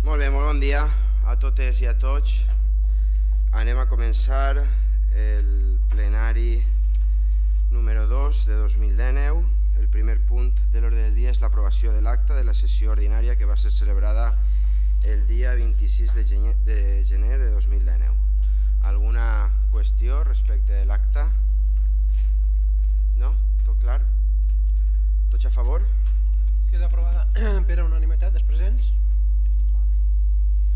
Molt bé, molt bon dia a totes i a tots. Anem a començar el plenari número 2 de 2019. El primer punt de l'ordre del dia és l'aprovació de l'acta de la sessió ordinària que va ser celebrada el dia 26 de gener de 2019. Alguna qüestió respecte de l'acta? No? Tot clar? Tots a favor? Queda aprovada per unanimitat dels presents.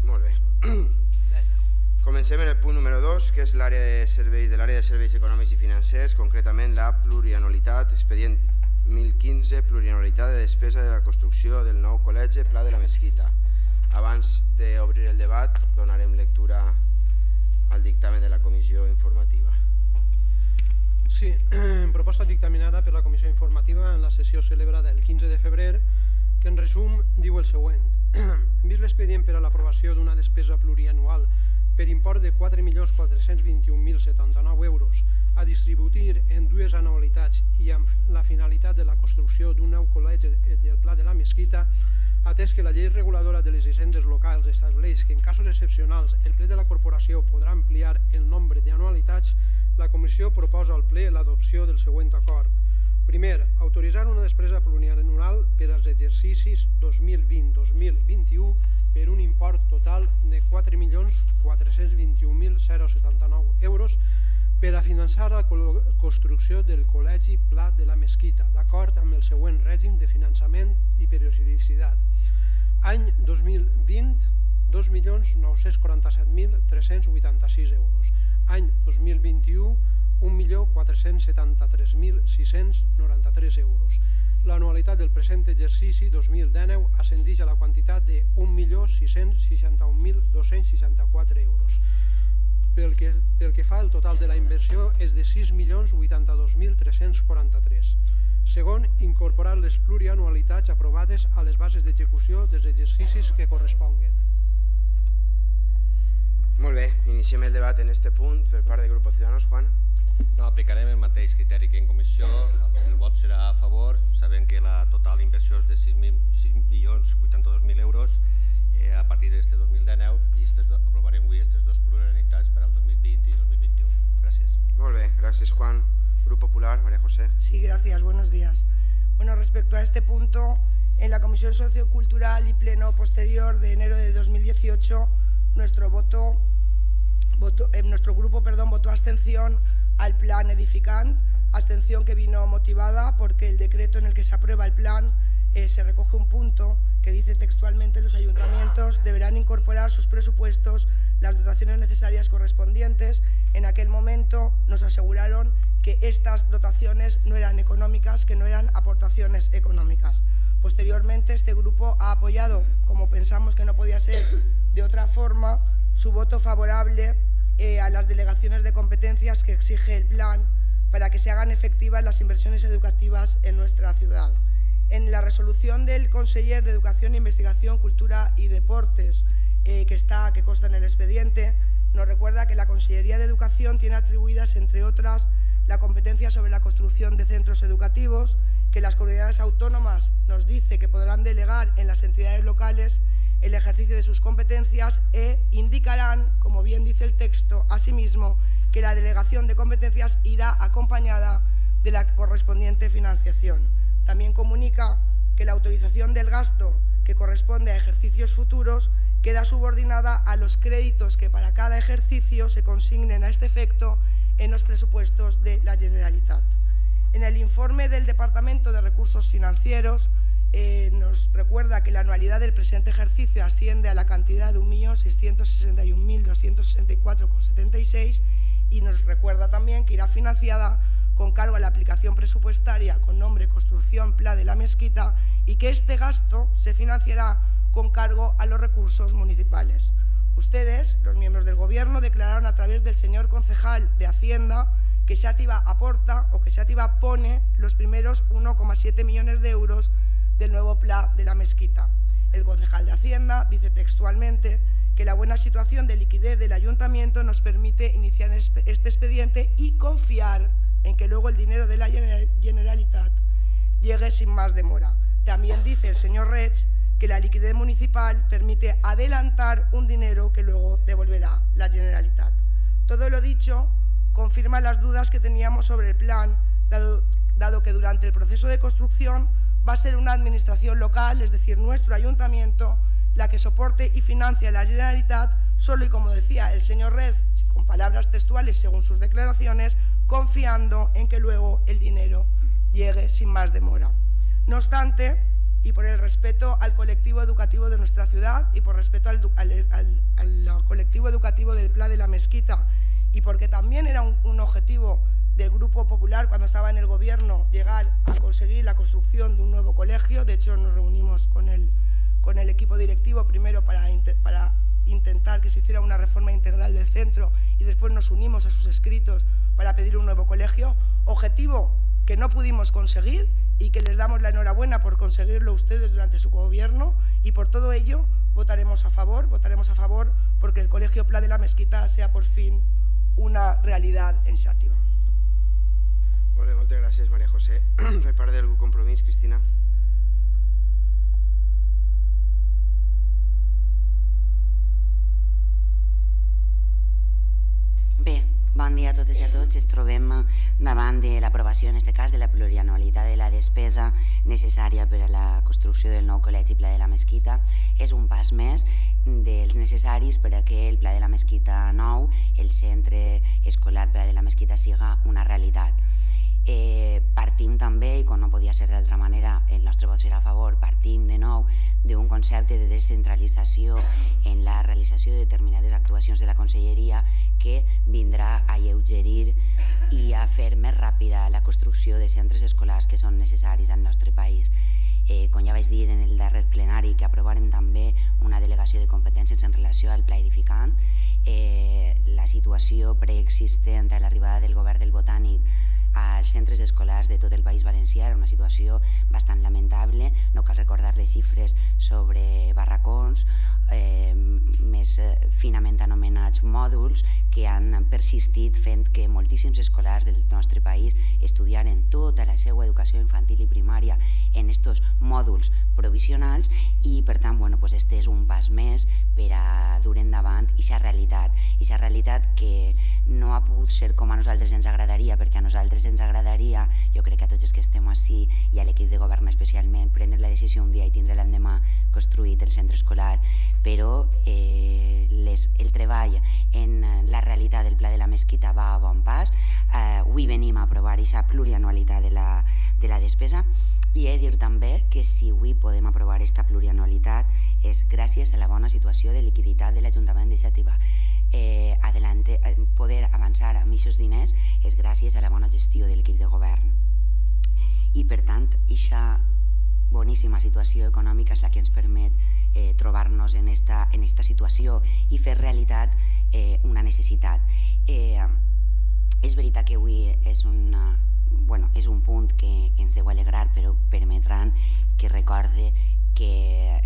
Molt bé. Comencem en el punt número 2, que és l'àrea de serveis econòmics i financers, concretament la plurianualitat, expedient 1015, plurianualitat de despesa de la construcció del nou col·legi Pla de la Mesquita. Abans d'obrir el debat, donarem lectura al dictamen de la comissió informativa. Sí, proposta dictaminada per la comissió informativa en la sessió celebrada el 15 de febrer, que en resum diu el següent. Vist l'expedient per a l'aprovació d'una despesa plurianual per import de 4.421.079 euros a distribuir en dues anualitats i amb la finalitat de la construcció d'un nou col·legi del Pla de la Mesquita, atès que la llei reguladora de les hisendes locals estableix que en casos excepcionals el ple de la corporació podrà ampliar el nombre d'anualitats, la comissió proposa al ple l'adopció del següent acord. Primer, autoritzar una despesa plurianual per als exercicis 2020-2021 per un import total de 4.421.079 euros per a finançar la construcció del col·legi Pla de la Mesquita, d'acord amb el següent règim de finançament i periodicitat. Any 2020, 2.947.386 euros. Any 2021, 1.473.693 euros. L'anualitat del present exercici 2019 ascendeix a la quantitat de 1.661.264 euros. Pel que fa al total de la inversió és de 6.082.343. Segon, incorporar les plurianualitats aprovades a les bases d'execució dels exercicis que corresponguen. Molt bé, iniciem el debat en aquest punt per part del grup Ciudadanos. Juan. No, aplicarem el mateix criteri que en comissió. El vot serà a favor, sabent que la total inversió és de 6.082.000 euros a partir d'aquest 2019 i aprovarem avui aquestes dues plurianualitats per al 2020 i 2021. Gràcies. Molt bé, gràcies Juan. Grupo Popular, María José. Sí, gracias, buenos días. Bueno, respecto a este punto, en la Comisión Sociocultural y Pleno posterior de enero de 2018, nuestro grupo votó abstención al plan edificant, abstención que vino motivada porque el decreto en el que se aprueba el plan se recoge un punto que dice textualmente: los ayuntamientos deberán incorporar sus presupuestos las dotaciones necesarias correspondientes. En aquel momento nos aseguraron que estas dotaciones no eran económicas, que no eran aportaciones económicas. Posteriormente, este grupo ha apoyado, como pensamos que no podía ser de otra forma, su voto favorable a las delegaciones de competencias que exige el plan para que se hagan efectivas las inversiones educativas en nuestra ciudad. En la resolución del conseller de Educación, Investigación, Cultura y Deportes, que consta en el expediente, nos recuerda que la Consellería de Educación tiene atribuidas, entre otras, la competencia sobre la construcción de centros educativos, que las comunidades autónomas nos dice que podrán delegar en las entidades locales el ejercicio de sus competencias e indicarán, como bien dice el texto, asimismo, que la delegación de competencias irá acompañada de la correspondiente financiación. También comunica que la autorización del gasto que corresponde a ejercicios futuros queda subordinada a los créditos que para cada ejercicio se consignen a este efecto en los presupuestos de la Generalitat. En el informe del Departamento de Recursos Financieros nos recuerda que la anualidad del presente ejercicio asciende a la cantidad de 1.661.264,76 y nos recuerda también que irá financiada con cargo a la aplicación presupuestaria con nombre Construcción Pla de la Mesquita y que este gasto se financiará con cargo a los recursos municipales. Ustedes, los miembros del Gobierno, declararon a través del señor concejal de Hacienda que Xàtiva aporta o que Xàtiva pone los primeros 1,7 millones de euros del nuevo Pla de la Mesquita. El concejal de Hacienda dice textualmente que la buena situación de liquidez del ayuntamiento nos permite iniciar este expediente y confiar en que luego el dinero de la Generalitat llegue sin más demora. También dice el señor Reig que la liquidez municipal permite adelantar un dinero que luego devolverá la Generalitat. Todo lo dicho confirma las dudas que teníamos sobre el plan, dado que durante el proceso de construcción va a ser una administración local, es decir, nuestro ayuntamiento, la que soporte y financie a la Generalitat, solo y como decía el señor Rez, con palabras textuales según sus declaraciones, confiando en que luego el dinero llegue sin más demora. No obstante, y por el respeto al colectivo educativo de nuestra ciudad y por respeto al colectivo educativo del Pla de la Mesquita, y porque también era un objetivo del Grupo Popular cuando estaba en el gobierno llegar a conseguir la construcción de un nuevo colegio. De hecho, nos reunimos con el equipo directivo primero para intentar que se hiciera una reforma integral del centro y después nos unimos a sus escritos para pedir un nuevo colegio, objetivo que no pudimos conseguir y que les damos la enhorabuena por conseguirlo ustedes durante su gobierno, y por todo ello votaremos a favor porque el Colegio Pla de la Mesquita sea por fin una realidad en Xàtiva. Molt bé, moltes gràcies, Maria José. Per part del grup Compromís, Cristina. Bé, bon dia a totes i a tots. Ens trobem davant de l'aprovació, en aquest cas, de la plurianualitat de la despesa necessària per a la construcció del nou col·legi Pla de la Mesquita. És un pas més dels necessaris per a que el Pla de la Mesquita nou, el centre escolar Pla de la Mesquita, siga una realitat. Partim també, i com no podia ser d'altra manera, el nostre vot serà a favor, partim de nou d'un concepte de descentralització en la realització de determinades actuacions de la Conselleria que vindrà a alleugerir i a fer més ràpida la construcció de centres escolars que són necessaris al nostre país. Com ja vaig dir en el darrer plenari, que aprovarem també una delegació de competències en relació al pla edificant, la situació preexistent a l'arribada del govern del Botànic als centres escolars de tot el País Valencià era una situació bastant lamentable. No cal recordar les xifres sobre barracons, més finament anomenats mòduls, que han persistit fent que moltíssims escolars del nostre país estudiaren tota la seva educació infantil i primària en estos mòduls provisionals, i per tant, este és un pas més per a dur endavant aquesta realitat que no ha pogut ser com a nosaltres ens agradaria, perquè a nosaltres ens agradaria, jo crec que a tots els que estem ací i a l'equip de govern especialment, prendre la decisió un dia i tindre l'endemà construït el centre escolar, però el treball en la realitat del Pla de la Mesquita va a bon pas. Avui venim a aprovar aquesta plurianualitat de la despesa, i he de dir també que si avui podem aprovar aquesta plurianualitat és gràcies a la bona situació de liquiditat de l'Ajuntament de Xàtiva. Poder avançar amb aquests diners és gràcies a la bona gestió de l'equip de govern. I per tant, aquesta boníssima situació econòmica és la que ens permet trobar-nos en esta situació i fer realitat una necessitat. És veritat que avui és un punt que ens deu alegrar, però permetran que recorde que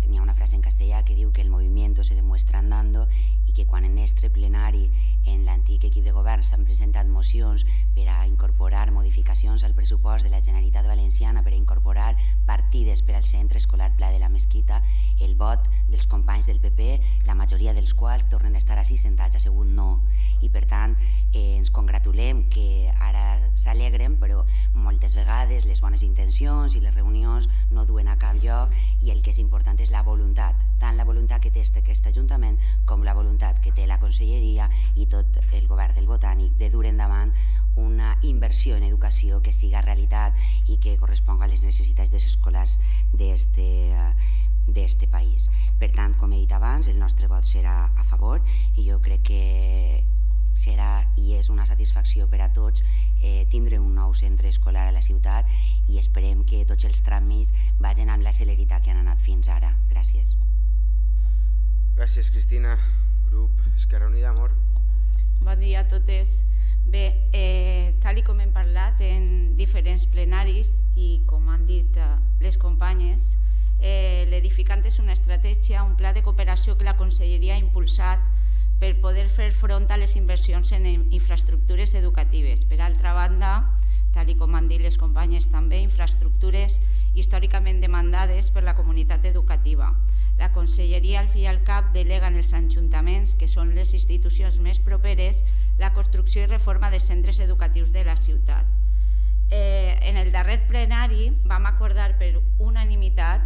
n'hi ha una frase en castellà que diu que el movimiento se demuestra andando, i que quan en este plenari en l'antic equip de govern s'han presentat mocions per a incorporar modificacions al pressupost de la Generalitat Valenciana, per a incorporar partides per al centre escolar Pla de la Mesquita, el vot dels companys del PP, la majoria dels quals tornen a estar així sentats, ha sigut no. I per tant ens congratulem que ara s'alegren, però moltes vegades les bones intencions i les reunions no duen a cap lloc, i el que és important és la voluntat, tant la voluntat que té aquest Ajuntament com la voluntat que té la Conselleria i tot el govern del Botànic de dur endavant una inversió en educació que siga realitat i que corresponga a les necessitats dels escolars d'este país. Per tant, com he dit abans, el nostre vot serà a favor, i jo crec que serà i és una satisfacció per a tots tindre un nou centre escolar a la ciutat, i esperem que tots els tràmits vagin amb la celeritat que han anat fins ara. Gràcies. Gràcies, Cristina. Grup Esquerra Unida, Amor. Bon dia a totes. Bé, tal com hem parlat en diferents plenaris i com han dit les companyes, l'edificant és una estratègia, un pla de cooperació que la Conselleria ha impulsat per poder fer front a les inversions en infraestructures educatives. Per altra banda, tal com han dit les companyes també, infraestructures històricament demandades per la comunitat educativa. La Conselleria, al fi i al cap, delega en els ajuntaments, que són les institucions més properes, la construcció i reforma de centres educatius de la ciutat. En el darrer plenari vam acordar per unanimitat,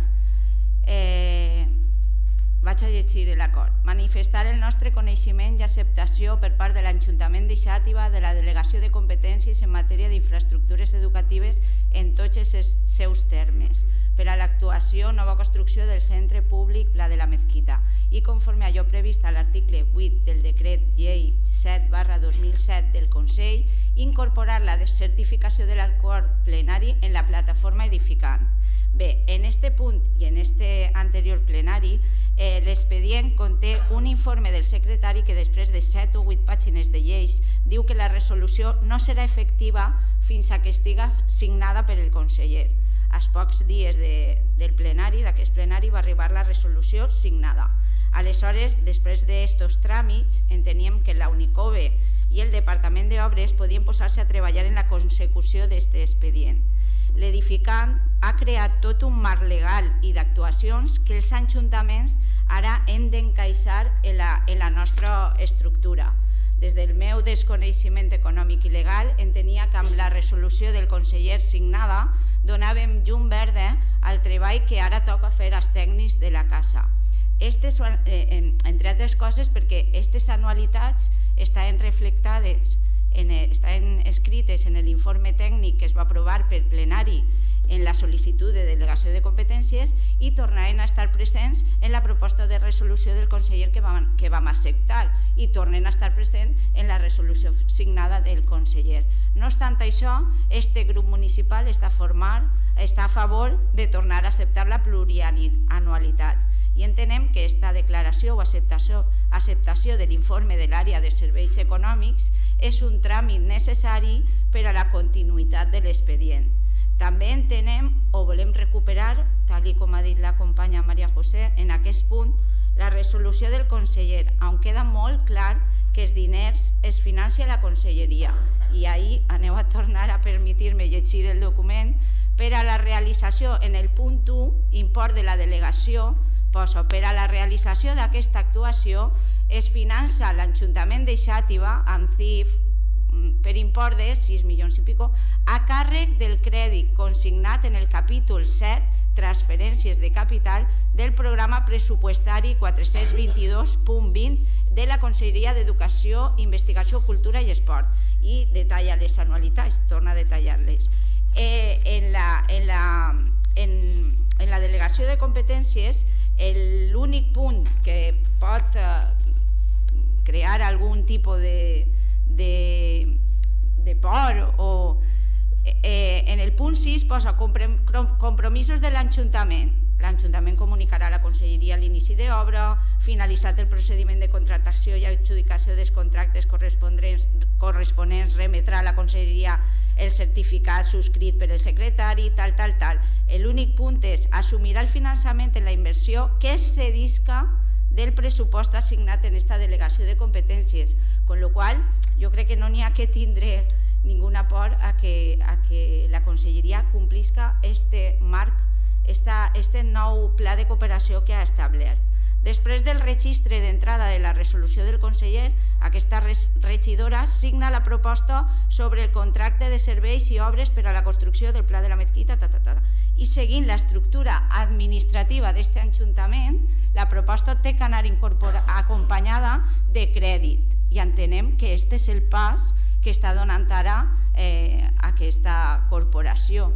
vaig a llegir l'acord, manifestar el nostre coneixement i acceptació per part de l'Ajuntament de Xàtiva de la delegació de competències en matèria d'infraestructures educatives en tots els seus termes, per a l'actuació nova construcció del centre públic Pla de la Mezquita i conforme a allò previst a l'article 8 del decret llei 7/2007 del Consell, incorporar la certificació de l'acord plenari en la plataforma edificant. Bé, en este punt i en este anterior plenari, l'expedient conté un informe del secretari que després de 7 o 8 pàgines de lleis diu que la resolució no serà efectiva fins a que estiga signada per el conseller. Als pocs dies del plenari, d'aquest plenari, va arribar la resolució signada. Aleshores, després d'estos tràmits, enteníem que la Unicove i el Departament d'Obres podien posar-se a treballar en la consecució d'aquest expedient. L'edificant ha creat tot un marc legal i d'actuacions que els ajuntaments ara hem d'encaixar en la nostra estructura. Des del meu desconeixement econòmic i legal, entenia que amb la resolució del conseller signada donàvem llum verda al treball que ara toca fer als tècnics de la casa. Entre altres coses perquè aquestes anualitats estan reflectades, estan escrites en l'informe tècnic que es va aprovar per plenari en la sol·licitud de delegació de competències i tornaran a estar presents en la proposta de resolució del conseller que vam acceptar i tornen a estar presents en la resolució signada del conseller. No obstant això, este grup municipal està a favor de tornar a acceptar la plurianualitat i entenem que aquesta declaració o acceptació de l'informe de l'àrea de serveis econòmics és un tràmit necessari per a la continuïtat de l'expedient. També entenem o volem recuperar, tal com ha dit la companya Maria José, en aquest punt, la resolució del conseller, on queda molt clar que els diners es financia la conselleria. I ahir aneu a tornar a permetir-me llegir el document. Per a la realització, en el punt 1, import de la delegació, poso, per a la realització d'aquesta actuació es finança l'Ajuntament de Xàtiva amb CIF per import de 6 milions i pico a càrrec del crèdit consignat en el capítol 7, transferències de capital del programa pressupostari 422.20 de la Conselleria d'Educació, Investigació, Cultura i Esport i detalla les anualitats, torna a detallar-les. En la delegació de competències, l'únic punt que pot crear algun tipus de por o en el punt 6 posa compromisos de l'Ajuntament. L'Ajuntament comunicarà a la Conselleria l'inici d'obra, finalitzat el procediment de contractació i adjudicació dels contractes corresponents, remetrà a la Conselleria el certificat subscrit per el secretari, tal. L'únic punt és assumirà el finançament en la inversió que es cedisca del pressupost assignat en aquesta delegació de competències, amb la qual cosa jo crec que no n'hi ha que tindre ninguna por a que la Conselleria complisca este marc, este nou pla de cooperació que ha establert. Després del registre d'entrada de la resolució del conseller, aquesta regidora signa la proposta sobre el contracte de serveis i obres per a la construcció del Pla de la Mezquita, i seguint l'estructura administrativa d'aquest Ajuntament, la proposta té que anar acompanyada de crèdit i entenem que aquest és el pas que està donant ara aquesta corporació,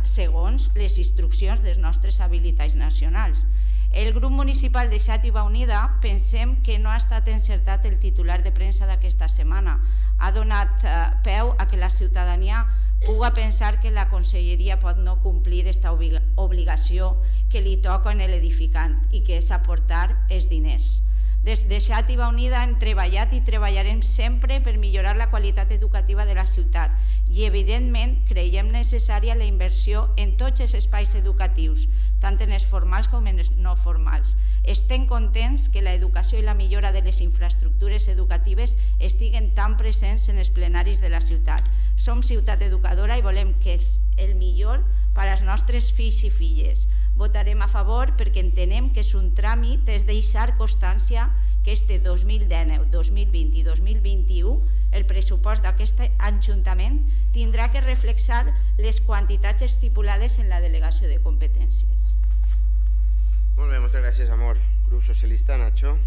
segons les instruccions dels nostres habilitats nacionals. El grup municipal de Xàtiva Unida pensem que no ha estat encertat el titular de premsa d'aquesta setmana. Ha donat peu a que la ciutadania pugui pensar que la Conselleria pot no complir aquesta obligació que li toca en l'edificant i que és aportar els diners. Des de Xàtiva Unida hem treballat i treballarem sempre per millorar la qualitat educativa de la ciutat i, evidentment, creiem necessària la inversió en tots els espais educatius, tant en els formals com en els no formals. Estem contents que l'educació i la millora de les infraestructures educatives estiguen tan presents en els plenaris de la ciutat. Som ciutat educadora i volem que és el millor per als nostres fills i filles. Votarem a favor perquè entenem que és un tràmit, és deixar constància que este 2019, 2020 i 2021 el pressupost d'aquest Ajuntament tindrà que reflexar les quantitats estipulades en la delegació de competències. Molt bé, moltes gràcies, Amor. Grup Socialista, Nacho.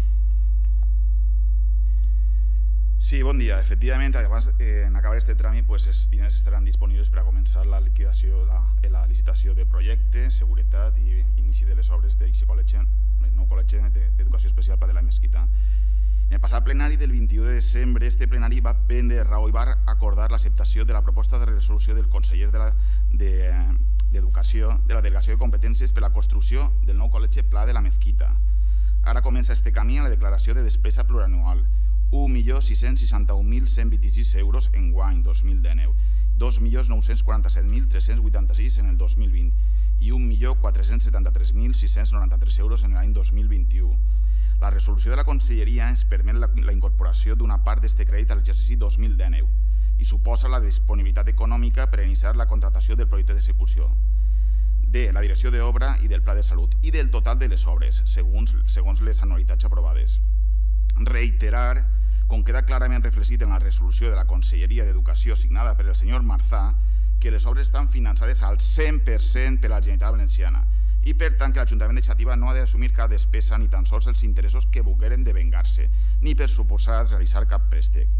Sí, bon dia. Efectivament, abans d'acabar aquest tràmit, els diners estaran disponibles per a començar la liquidació, la licitació de projecte, seguretat i inici de les obres del nou col·legi d'educació especial Pla de la Mesquita. En el passat plenari del 21 de desembre, este plenari va prendre raó i va acordar l'acceptació de la proposta de resolució del conseller d'Educació de la Delegació de Competències per a la construcció del nou col·legi Pla de la Mesquita. Ara comença este camí a la declaració de despesa plurianual, 1.661.126 euros en guany 2019, 2.947.386 en el 2020 i 1.473.693 euros en l'any 2021. La resolució de la Conselleria ens permet la incorporació d'una part d'aquest crèdit a l'exercici 2019 i suposa la disponibilitat econòmica per iniciar la contractació del projecte d'execució, de la direcció d'obra i del pla de salut i del total de les obres, segons les anualitats aprovades. Reiterar, com queda clarament reflectit en la resolució de la Conselleria d'Educació signada per el senyor Marzà, que les obres estan finançades al 100% per la Generalitat Valenciana i per tant que l'Ajuntament de Xàtiva no ha d'assumir cap despesa ni tan sols els interessos que volgueren devengar-se, ni per suposar realitzar cap préstec.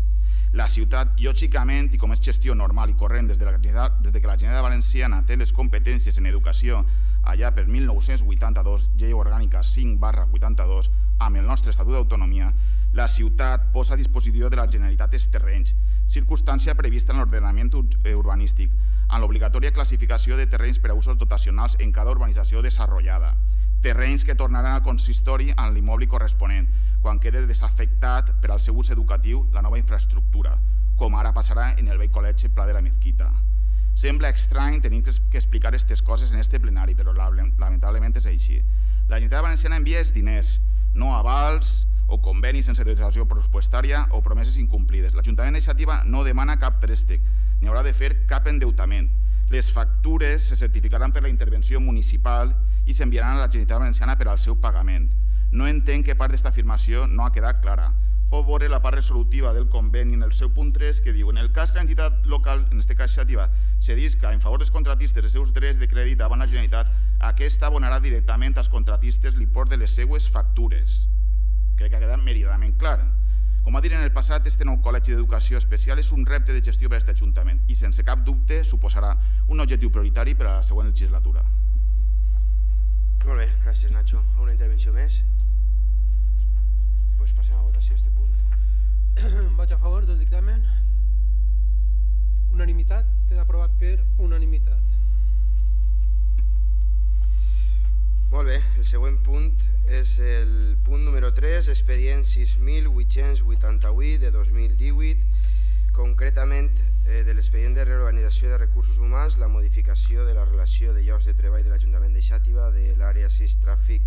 La ciutat, lògicament, i com és gestió normal i corrent des que la Generalitat Valenciana té les competències en educació allà per 1982, Llei Orgànica 5/82, amb el nostre Estatut d'Autonomia, la ciutat posa a disposició de la Generalitat els terrenys, circumstància prevista en l'ordenament urbanístic, amb l'obligatòria classificació de terrenys per a usos dotacionals en cada urbanització desenvolupada, terrenys que tornaran al consistori amb l'immoble corresponent, quan quede desafectat per al seu ús educatiu la nova infraestructura, com ara passarà en el vell col·legi Pla de la Mesquita. Sembla estrany tenir que explicar aquestes coses en este plenari, però lamentablement és així. La Generalitat Valenciana envia els diners, no avals o convenis sense dotació pressupostària o promeses incomplides. L'Ajuntament de Xàtiva no demana cap préstec, ni haurà de fer cap endeutament. Les factures se certificaran per la intervenció municipal i s'enviaran a la Generalitat Valenciana per al seu pagament. No entenc que part d'aquesta afirmació no ha quedat clara. Pot veure la part resolutiva del conveni en el seu punt 3 que diu: en el cas que l'entitat local, en aquest cas Xàtiva, cedisca en favor dels contratistes els seus drets de crèdit davant la Generalitat, aquesta abonarà directament als contratistes l'import de les seues factures. Crec que ha quedat meridament clar. Com va dir en el passat, este nou col·legi d'educació especial és un repte de gestió per a aquest Ajuntament i sense cap dubte suposarà un objectiu prioritari per a la següent legislatura. Molt bé, gràcies, Nacho. Una intervenció més? Doncs passem a votació a aquest punt. Vaig a favor del dictamen. Unanimitat. Queda aprovat per unanimitat. Molt bé, el següent punt és el punt número 3, expedient 6.888 de 2018, concretament de l'expedient de reorganització de recursos humans, la modificació de la relació de llocs de treball de l'Ajuntament de Xàtiva de l'àrea 6, tràfic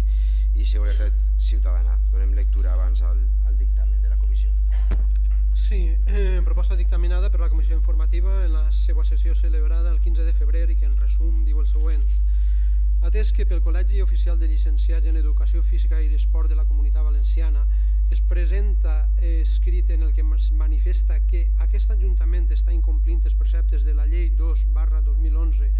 i seguretat ciutadana. Donem lectura abans al dictamen de la comissió. Sí, proposta dictaminada per la comissió informativa en la seva sessió celebrada el 15 de febrer i que en resum diu el següent. Atès que pel Col·legi Oficial de Llicenciats en Educació Física i Esport de la Comunitat Valenciana es presenta escrit en el que es manifesta que aquest Ajuntament està incomplint els preceptes de la Llei 2/2011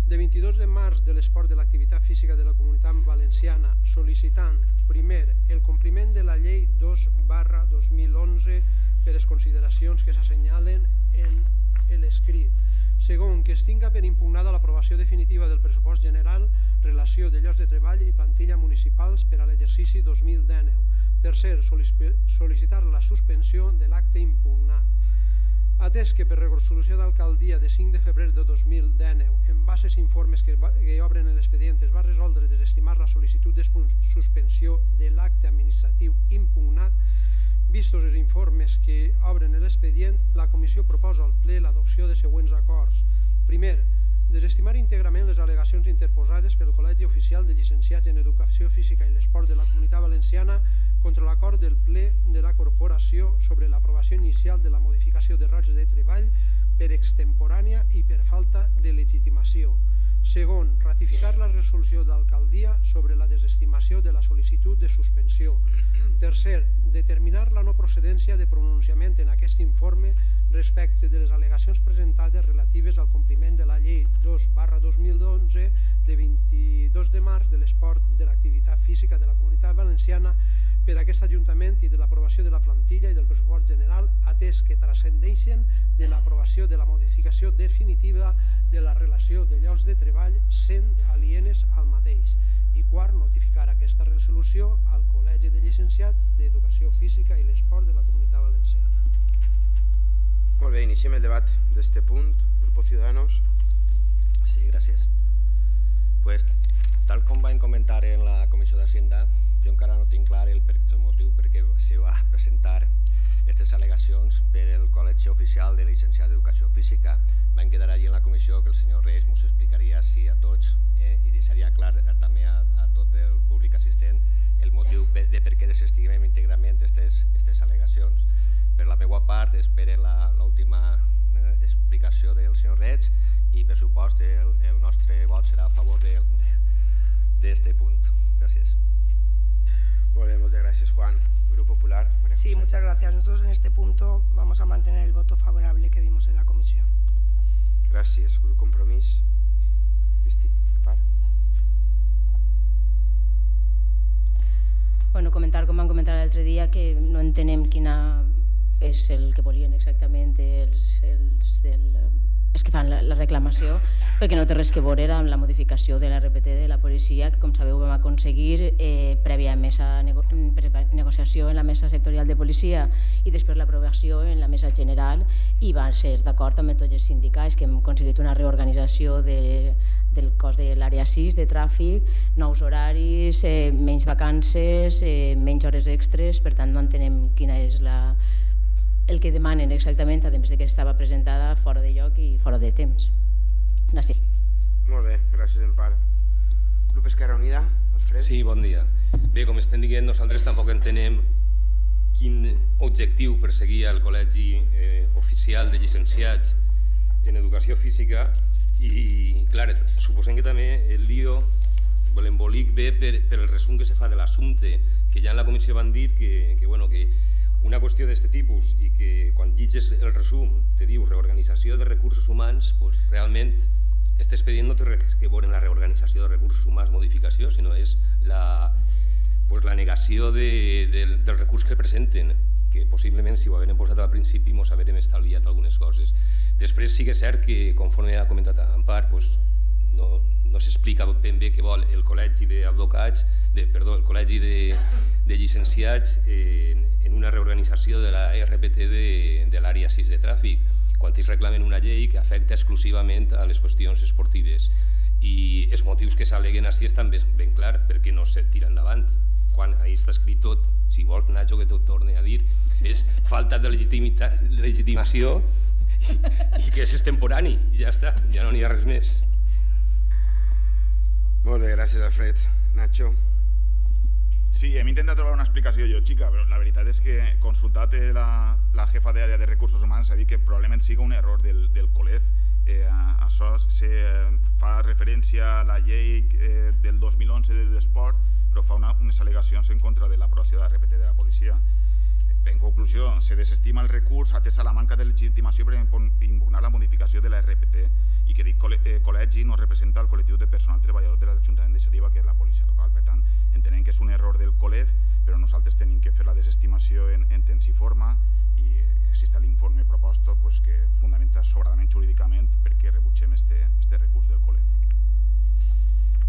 de 22 de març de l'esport de l'activitat física de la Comunitat Valenciana, sol·licitant, primer, el compliment de la Llei 2/2011 per les consideracions que s'assenyalen en l'escrit. Segon, que es tinga per impugnada l'aprovació definitiva del pressupost general, relació de llocs de treball i plantilla municipals per a l'exercici 2019. Tercer, sol·licitar la suspensió de l'acte impugnat. Atès que per resolució d'alcaldia de 5 de febrer de 2019, en base als informes que obren l'expedient, es va resoldre desestimar la sol·licitud de suspensió de l'acte administratiu impugnat. Vistos els informes que obren l'expedient, la comissió proposa al ple l'adopció de següents acords. Primer, Desestimar íntegrament les al·legacions interposades pel Col·legi Oficial de Llicenciats en Educació Física i l'Esport de la Comunitat Valenciana contra l'acord del ple de la Corporació sobre l'aprovació inicial de la modificació de rols de treball per extemporània i per falta de legitimació. Segon, ratificar la resolució d'alcaldia sobre la desestimació de la sol·licitud de suspensió. Tercer, determinar la no procedència de pronunciament en aquest informe respecte de les al·legacions presentades relatives al compliment de la Llei 2/2011 de 22 de març de l'esport de l'activitat física de la Comunitat Valenciana per aquest Ajuntament i de l'aprovació de la plantilla i del pressupost general, atès que transcendeixen de l'aprovació de la modificació definitiva de la relació de llocs de treball sent alienes al mateix. I quart, notificar aquesta resolució al Col·legi de Llicenciats d'Educació Física i l'Esport de la Comunitat Valenciana. Molt bé, iniciem el debat d'este punt. Grupo Ciudadanos. Sí, gràcies. Pues, tal com vam comentar en la Comissió d'Hacienda, jo encara no tinc clar el motiu per què se va presentar aquestes al·legacions per el Col·legi Oficial de Llicenciats d'Educació Física. Vam quedar allí en la comissió que el senyor Reis ens explicaria així a tots i deixaria clar també a tot el públic assistent el motiu de per què desestimem íntegrament aquestes al·legacions. Per la meva part, espero l'última explicació del senyor Reig i, per supost, el nostre vot serà a favor d'aquest punt. Gràcies. Muy bien, muchas gracias, Juan. Grupo Popular. María Sí, José. muchas gracias. Nosotros en este punto vamos a mantener el voto favorable que dimos en la comisión. Gràcies. Grup Compromís. Cristi, Empar. Bueno, comentar, com vam comentar l'altre dia, que no entenem quina és el que volien exactament els que fan la reclamació, perquè no té res que veure amb la modificació de la RPT de la policia, que com sabeu vam aconseguir prèvia negociació en la mesa sectorial de policia i després l'aprovació en la mesa general, i van ser d'acord amb tots els sindicats que hem aconseguit una reorganització del cos de l'àrea 6 de tràfic, nous horaris, menys vacances, menys hores extres. Per tant no entenem quina és el que demanen exactament, a més que estava presentada fora de lloc i fora de temps. Gràcies. Molt bé, gràcies, Empar. Grup Esquerra Unida, Alfred. Sí, bon dia. Bé, com estem dient, nosaltres tampoc entenem quin objectiu perseguia el Col·legi Oficial de Llicenciats en Educació Física i, clar, suposem que també el lío, l'embolic ve per el resum que se fa de l'assumpte, que ja en la comissió van dir que una qüestió d'aquest tipus i que quan llitges el resum te diu reorganització de recursos humans, doncs realment aquest expedient no té res que veure amb la reorganització de recursos humans, modificació, sinó és la negació del recurs que presenten, que possiblement si ho haguem posat al principi ens haurem estalviat algunes coses. Després sí que és cert que, conforme ha comentat Empar, no s'explica ben bé què vol el Col·legi d'Advocats, el Col·legi de Llicenciats en una reorganització de la RPT de l'àrea 6 de tràfic, quan ells reclamen una llei que afecta exclusivament a les qüestions esportives. I els motius que s'al·leguen així estan ben clars perquè no se tira endavant. Quan ahí està escrit tot, si vols, Nacho, que t'ho torni a dir, és falta de legitimació i que és extemporani, i ja està, ja no n'hi ha res més. Molt bé, gràcies, Alfred. Nacho. Sí, hem intentat trobar una explicació lògica, però la veritat és que consultat la jefa d'àrea de recursos humans ha dit que probablement siga un error del COLEF. Això fa referència a la llei del 2011 de l'esport, però fa unes al·legacions en contra de l'aprovació de la RPT de la policia. En conclusió, se desestima el recurs atès a la manca de legitimació per impugnar la modificació de la RPT i que dit col·legi no representa el col·lectiu de personal treballador de l'Ajuntament de Xàtiva, que és la policia local. Per tant, entenem que és un error del COLEF, però nosaltres tenim que fer la desestimació en temps i forma i així està l'informe propost que fundamenta sobradament jurídicament perquè rebutgem este recurs del COLEF.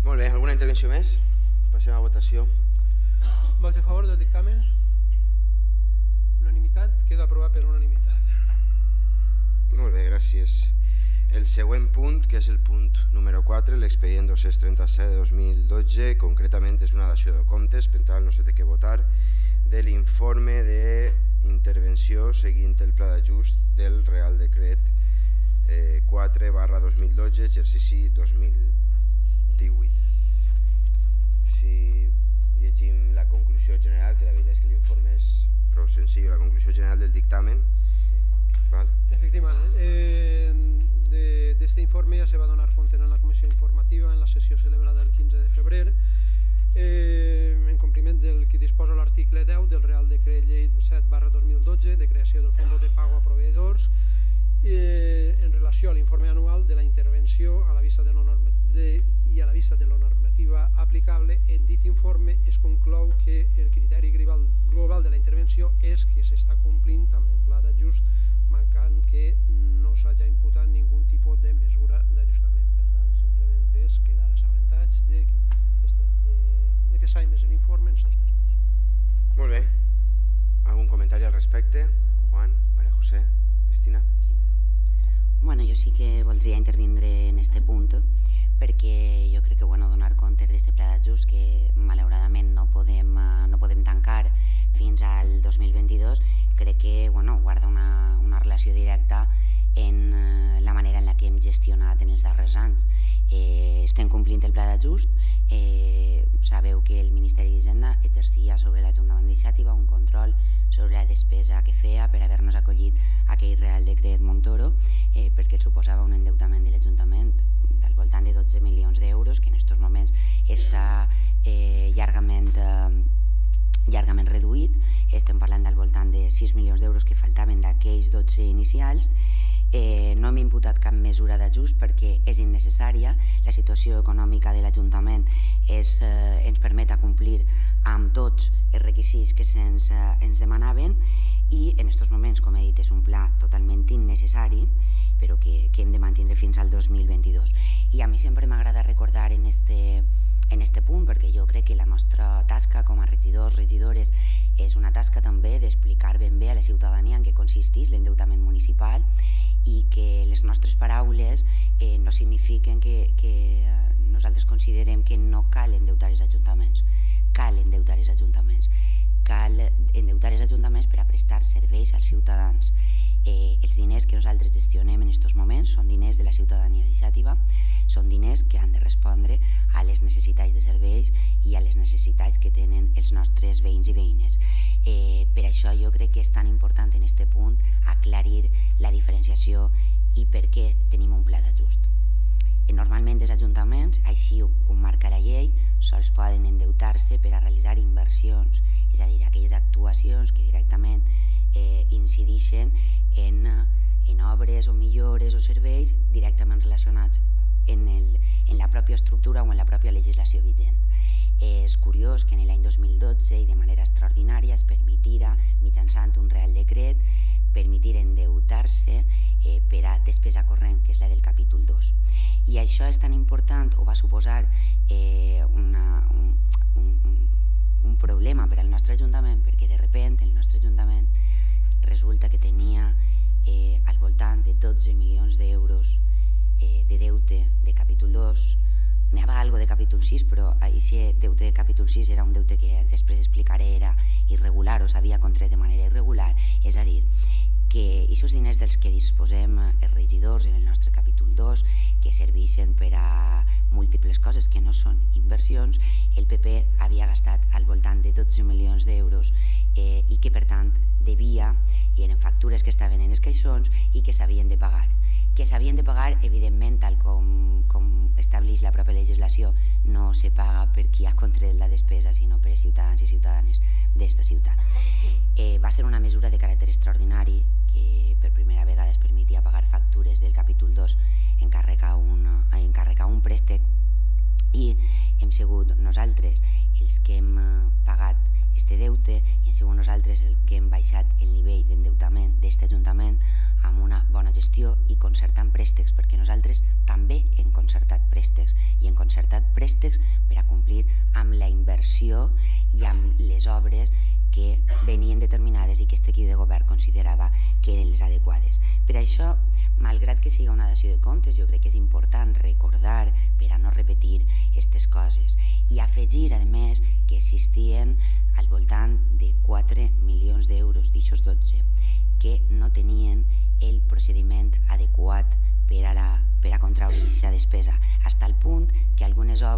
Molt bé, alguna intervenció més? Passem a votació. Vots a favor del dictamen? Unanimitat? Queda aprovat per unanimitat. Molt bé, gràcies. El següent punt, que és el punt número 4, l'expedient 237 de 2012, concretament és una dació de comptes, per tant no s'ha de què votar, de l'informe d'intervenció seguint el pla d'ajust del Real Decret 4/2012, exercici 2018. Si llegim la conclusió general, que la veritat és que l'informe és prou senzill, la conclusió general del dictamen. Efectivament. D'este informe ja se va donar compte en la comissió informativa en la sessió celebrada el 15 de febrer, en compliment del que disposa l'article 10 del Real Decret Llei 7/2012 de creació del Fons de Pago a Proveïdors, en relació a l'informe anual de la intervenció i a la vista de la normativa aplicable. En dit informe es conclou que el criteri global de la intervenció és que s'està complint amb el pla d'ajust, mancant que no s'hagi imputat ningú tipus de mesura d'ajustament. Per tant, simplement és quedar assabentats de que s'ha emès l'informe en aquests termes. Molt bé. Algun comentari al respecte? Juan, María José, Cristina? Bueno, jo sí que voldria intervindre en este punt, perquè jo crec que donar compte d'aquest pla d'ajust que malauradament no podem tancar fins al 2022, crec que guarda una relació directa en la manera en la que hem gestionat en els darrers anys. Estem complint el pla d'ajust. Sabeu que el Ministeri d'Hisenda exercia sobre l'Ajuntament d'Ixàtiva un control sobre la despesa que feia per haver-nos acollit aquell Real Decret Montoro, perquè suposava un endeutament de l'Ajuntament del voltant de 12 milions d'euros, que en aquests moments està llargament reduït. Estem parlant del voltant de 6 milions d'euros que faltaven d'aquells 12 inicials. No hem imputat cap mesura d'ajust perquè és innecessària. La situació econòmica de l'Ajuntament ens permet complir amb tots els requisits que ens demanaven i en aquests moments, com he dit, és un pla totalment innecessari, però que hem de mantenir fins al 2022. I a mi sempre m'agrada recordar en este punt, perquè jo crec que la nostra tasca com a regidors, regidores, és una tasca també d'explicar ben bé a la ciutadania en què consisteix l'endeutament municipal i que les nostres paraules no signifiquen que nosaltres considerem que no cal endeutar els ajuntaments. Cal endeutar els ajuntaments. Cal endeutar els ajuntaments per a prestar serveis als ciutadans. Els diners que nosaltres gestionem en aquests moments són diners de la ciutadania d'Ixàtiva, són diners que han de respondre a les necessitats de serveis i a les necessitats que tenen els nostres veïns i veïnes. Per això jo crec que és tan important en aquest punt aclarir la diferenciació i per què tenim un pla d'ajust. Normalment els ajuntaments, així ho marca la llei, sols poden endeutar-se per a realitzar inversions, és a dir, aquelles actuacions que directament incideixen en obres o millores o serveis directament relacionats en la pròpia estructura o en la pròpia legislació vigent. És curiós que en l'any 2012 i de manera extraordinària es permetira, mitjançant un Real Decret, permetir endeutar-se per a despesa corrent, que és la del capítol 2. I això és tan important, o va suposar un problema per al nostre Ajuntament, perquè de sobte el nostre Ajuntament resulta que tenia al voltant de 12 milions d'euros de deute de capítol 2. N'hi havia alguna de capítol 6, però aquest deute de capítol 6 era un deute que després explicaré era irregular o s'havia contret de manera irregular. És a dir, que aquests diners dels que disposem els regidors en el nostre capítol 2, que serveixen per a múltiples coses que no són inversions, el PP havia gastat al voltant de 12 milions d'euros i que per tant devia, i eren factures que estaven en els caixons i que s'havien de pagar. Que s'havien de pagar, evidentment, tal com estableix la pròpia legislació, no se paga per qui ha contret la despesa, sinó per als ciutadans i ciutadanes d'esta ciutat. Va ser una mesura de caràcter extraordinari que per primera vegada es permetia pagar factures del capítol 2, encarregar un préstec, i hem sigut nosaltres els que hem pagat este deute i hem sigut nosaltres els que hem baixat el nivell d'endeutament d'aquest Ajuntament amb una bona gestió i concertant préstecs, perquè nosaltres també hem concertat préstecs i hem concertat préstecs per a complir amb la inversió i amb les obres que venien determinades i que aquest equip de govern considerava que eren les adequades. Per això, malgrat que sigui una dació de comptes, jo crec que és important recordar per a no repetir aquestes coses i afegir, a més, que existien al voltant de 4 milions d'euros, d'aixòs 12, que no tenien el procediment adequat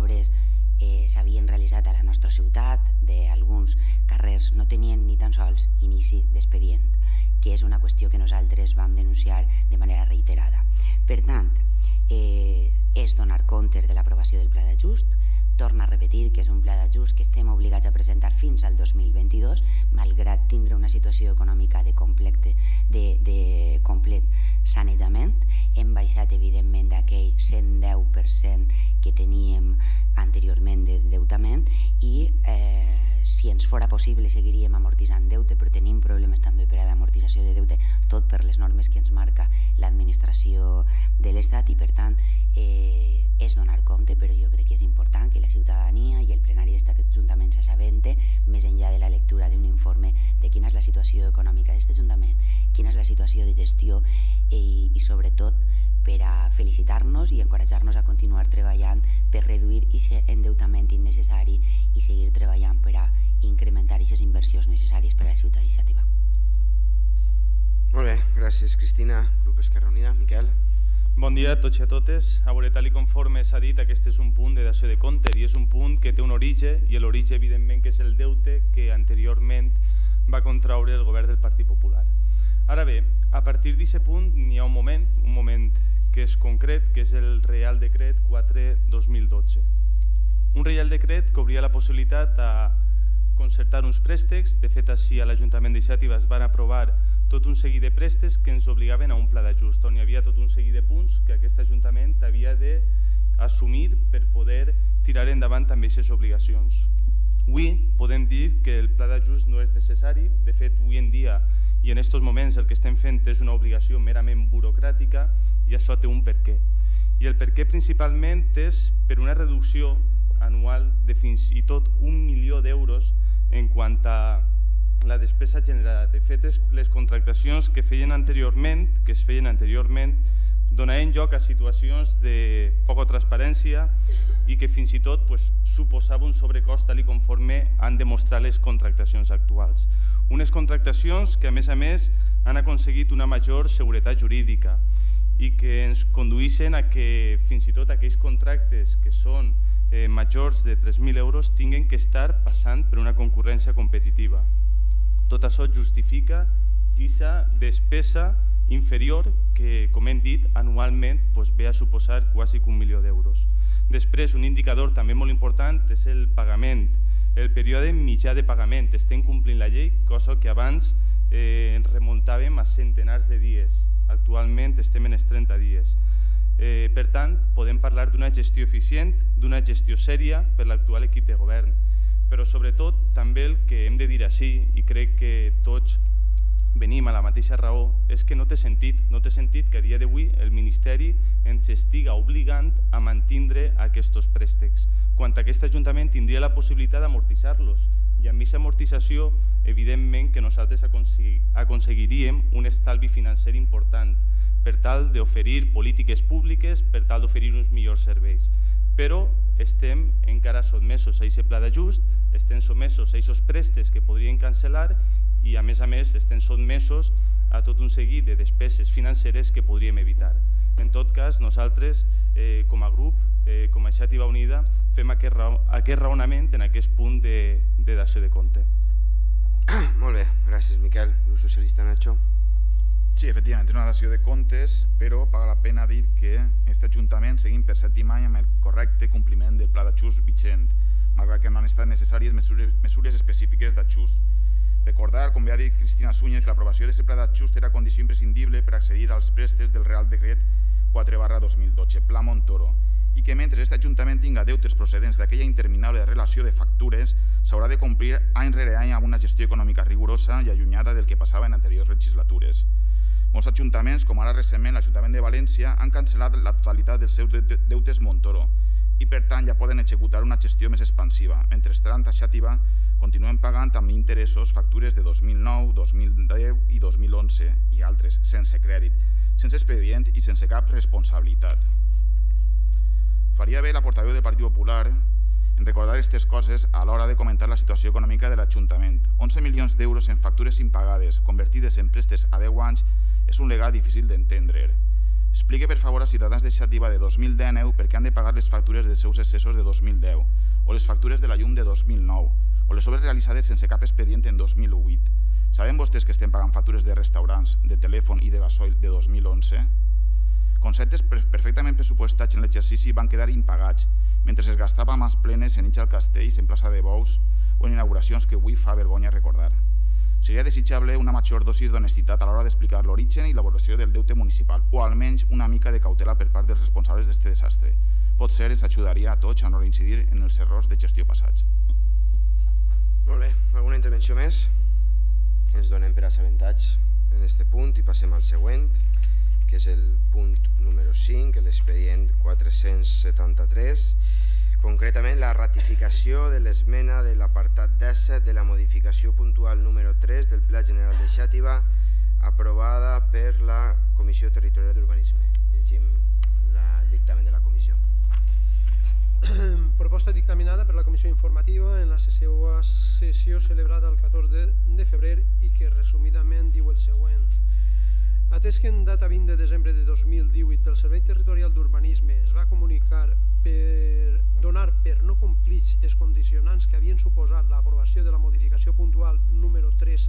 obres s'havien realitzat a la nostra ciutat, d'alguns carrers no tenien ni tan sols inici d'expedient, que és una qüestió que nosaltres vam denunciar de manera reiterada. Per tant, és donar compte de l'aprovació del pla d'ajust. Torna a repetir que és un pla d'ajust que estem obligats a presentar fins al 2022, malgrat tindre una situació econòmica de complet sanejament. Hem baixat, evidentment, d'aquell 110% que teníem anteriorment de deutament i si ens fora possible seguiríem amortitzant deute, però tenim problemes també per a l'amortització de deute, tot per les normes que ens marca l'administració de l'Estat i, per tant, és donar compte, però jo crec que és important que la ciutadania i el plenari d'aquest Ajuntament s'assabente, més enllà de la lectura d'un informe, de quina és la situació econòmica d'aquest Ajuntament, quina és la situació de gestió i sobretot, per a felicitar-nos i encoratjar-nos a continuar treballant per reduir aquest endeutament innecessari i seguir treballant per a incrementar aquestes inversions necessàries per a la ciutat iniciativa. Molt bé, gràcies Cristina. Grup Esquerra Unida, Miquel. Bon dia a tots i a totes. A veure, tal i conforme s'ha dit, aquest és un punt de dació de compte i és un punt que té un origen i l'origen evidentment que és el deute que anteriorment va contraure el govern del Partit Popular. Ara bé, a partir d'aquest punt n'hi ha un moment que és concret, que és el Reial Decret 4/2012. Un Reial Decret que obria la possibilitat a concertar uns préstecs. De fet, així a l'Ajuntament d'Iniciativa es van aprovar tot un seguit de préstecs que ens obligaven a un pla d'ajust, on hi havia tot un seguit de punts que aquest Ajuntament havia d'assumir per poder tirar endavant també aquestes obligacions. Avui podem dir que el pla d'ajust no és necessari. De fet, avui en dia i en aquests moments el que estem fent és una obligació merament burocràtica i això té un perquè. I el perquè principalment és per una reducció anual de fins i tot 1 milió d'euros en quant a la despesa generada. De fet, les contractacions que es feien anteriorment donaven lloc a situacions de poca transparència i que fins i tot suposava un sobrecost tal i conforme han demostrat les contractacions actuals. Unes contractacions que a més han aconseguit una major seguretat jurídica i que ens conduïssin a que fins i tot aquells contractes que són majors de 3.000 euros tinguin que estar passant per una concurrència competitiva. Tot això justifica aquesta despesa inferior que, com hem dit, anualment ve a suposar quasi 1 milió d'euros. Després, un indicador també molt important és el pagament, el període mitjà de pagament. Estem complint la llei, cosa que abans ens remuntàvem a centenars de dies. Actualment estem en els 30 dies. Per tant, podem parlar d'una gestió eficient, d'una gestió sèria per l'actual equip de govern. Però sobretot també el que hem de dir així, i crec que tots venim a la mateixa raó, és que no té sentit que a dia d'avui el Ministeri ens estiga obligant a mantindre aquests préstecs, quan aquest Ajuntament tindria la possibilitat d'amortitzar-los. I amb aquesta amortització, evidentment que nosaltres aconseguiríem un estalvi financer important per tal d'oferir polítiques públiques, per tal d'oferir uns millors serveis. Però estem encara sotmesos a aquest pla d'ajust, estem sotmesos a aquests préstecs que podrien cancel·lar i a més estem sotmesos a tot un seguit de despeses financeres que podríem evitar. En tot cas, nosaltres, com a grup, com a Iniciativa Unida, fem aquest raonament en aquest punt de dació de compte. Molt bé, gràcies Miquel. Grup Socialista, Nacho. Sí, efectivament, és una dació de comptes, però paga la pena dir que aquest Ajuntament seguim per 7è any amb el correcte compliment del pla d'ajust vigent, malgrat que no han estat necessàries mesures específiques d'ajust. Recordar, com bé ha dit Cristina Súñez, que l'aprovació d'aquest pla d'ajust era condició imprescindible per accedir als préstecs del Real Decret 4/2012, Pla Montoro, i que mentre aquest Ajuntament tinga deutes procedents d'aquella interminable relació de factures, s'haurà de complir any rere any amb una gestió econòmica rigorosa i allunyada del que passava en anteriors legislatures. Molts ajuntaments, com ara recentment l'Ajuntament de València, han cancel·lat la totalitat dels seus deutes Montoro i per tant ja poden executar una gestió més expansiva. Mentrestant, a Xàtiva continuem pagant amb interessos factures de 2009, 2010 i 2011 i altres, sense crèdit, sense expedient i sense cap responsabilitat. Faria bé la portaveu del Partit Popular en recordar aquestes coses a l'hora de comentar la situació econòmica de l'Ajuntament. 11 milions d'euros en factures impagades, convertides en préstecs a 10 anys, és un legat difícil d'entendre. Explique, per favor, als ciutadans de Xàtiva de 2019 per què han de pagar les factures dels seus excessos de 2010 o les factures de la llum de 2009 o les obres realitzades sense cap expedient en 2008. Saben vostès que estem pagant factures de restaurants, de telèfon i de gasoil de 2011? Conceptes perfectament pressupostats en l'exercici van quedar impagats mentre es gastava a mans plenes en Ix al Castells, en plaça de Bous o en inauguracions que avui fa vergonya recordar. Seria desitjable una major dosis d'honestitat a l'hora d'explicar l'origen i l'avaluació del deute municipal o almenys una mica de cautela per part dels responsables d'aquest desastre. Potser ens ajudaria a tots a no reincidir en els errors de gestió passats. Molt bé, alguna intervenció més? Ens donem per assabentats en aquest punt i passem al següent, que és el punt número 5, l'expedient 473, concretament la ratificació de l'esmena de l'apartat 17 de la modificació puntual número 3 del Pla General de Xàtiva aprovada per la Comissió Territorial d'Urbanisme. Llegim el dictamen de la comissió. Proposta dictaminada per la Comissió Informativa en la seva sessió celebrada el 14 de febrer i que resumidament diu el següent. Atès que en data 20 de desembre de 2018 pel Servei Territorial d'Urbanisme es va comunicar per donar per no complits els condicionants que havien suposat l'aprovació de la modificació puntual número 3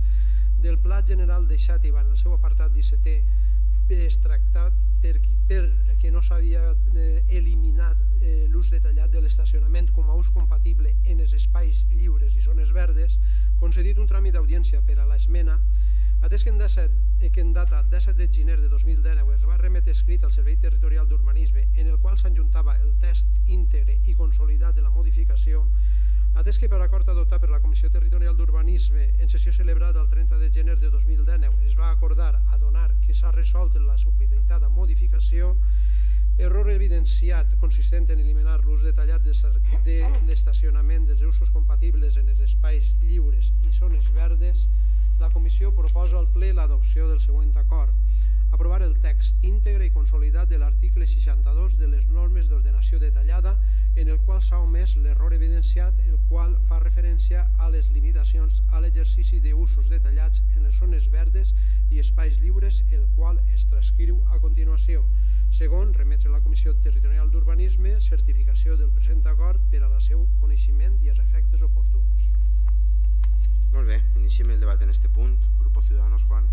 del Pla General de Xàtiva en el seu apartat 17è es tractat perquè no s'havia eliminat l'ús detallat de l'estacionament com a ús compatible en els espais lliures i zones verdes, concedit un tràmit d'audiència per a l'esmena. Atès que en data 17 de gener de 2019 es va remetre escrit al Servei Territorial d'Urbanisme en el qual s'adjuntava el text íntegre i consolidat de la modificació, atès que per acord adoptat per la Comissió Territorial d'Urbanisme en sessió celebrada el 30 de gener de 2019 es va acordar a donar que s'ha resolt la supeditada modificació, error evidenciat consistent en eliminar l'ús detallat de l'estacionament dels usos compatibles en els espais lliures i zones verdes, la Comissió proposa al ple l'adopció del següent acord. Aprovar el text íntegre i consolidat de l'article 62 de les normes d'ordenació detallada en el qual s'ha omès l'error evidenciat, el qual fa referència a les limitacions a l'exercici d'usos detallats en les zones verdes i espais lliures, el qual es transcriu a continuació. Segon, remetre a la Comissió Territorial d'Urbanisme certificació del present acord per a la seu coneixement i els efectes oportuns. Molt bé, iniciem el debat en aquest punt. Grupo Ciudadanos, Juan.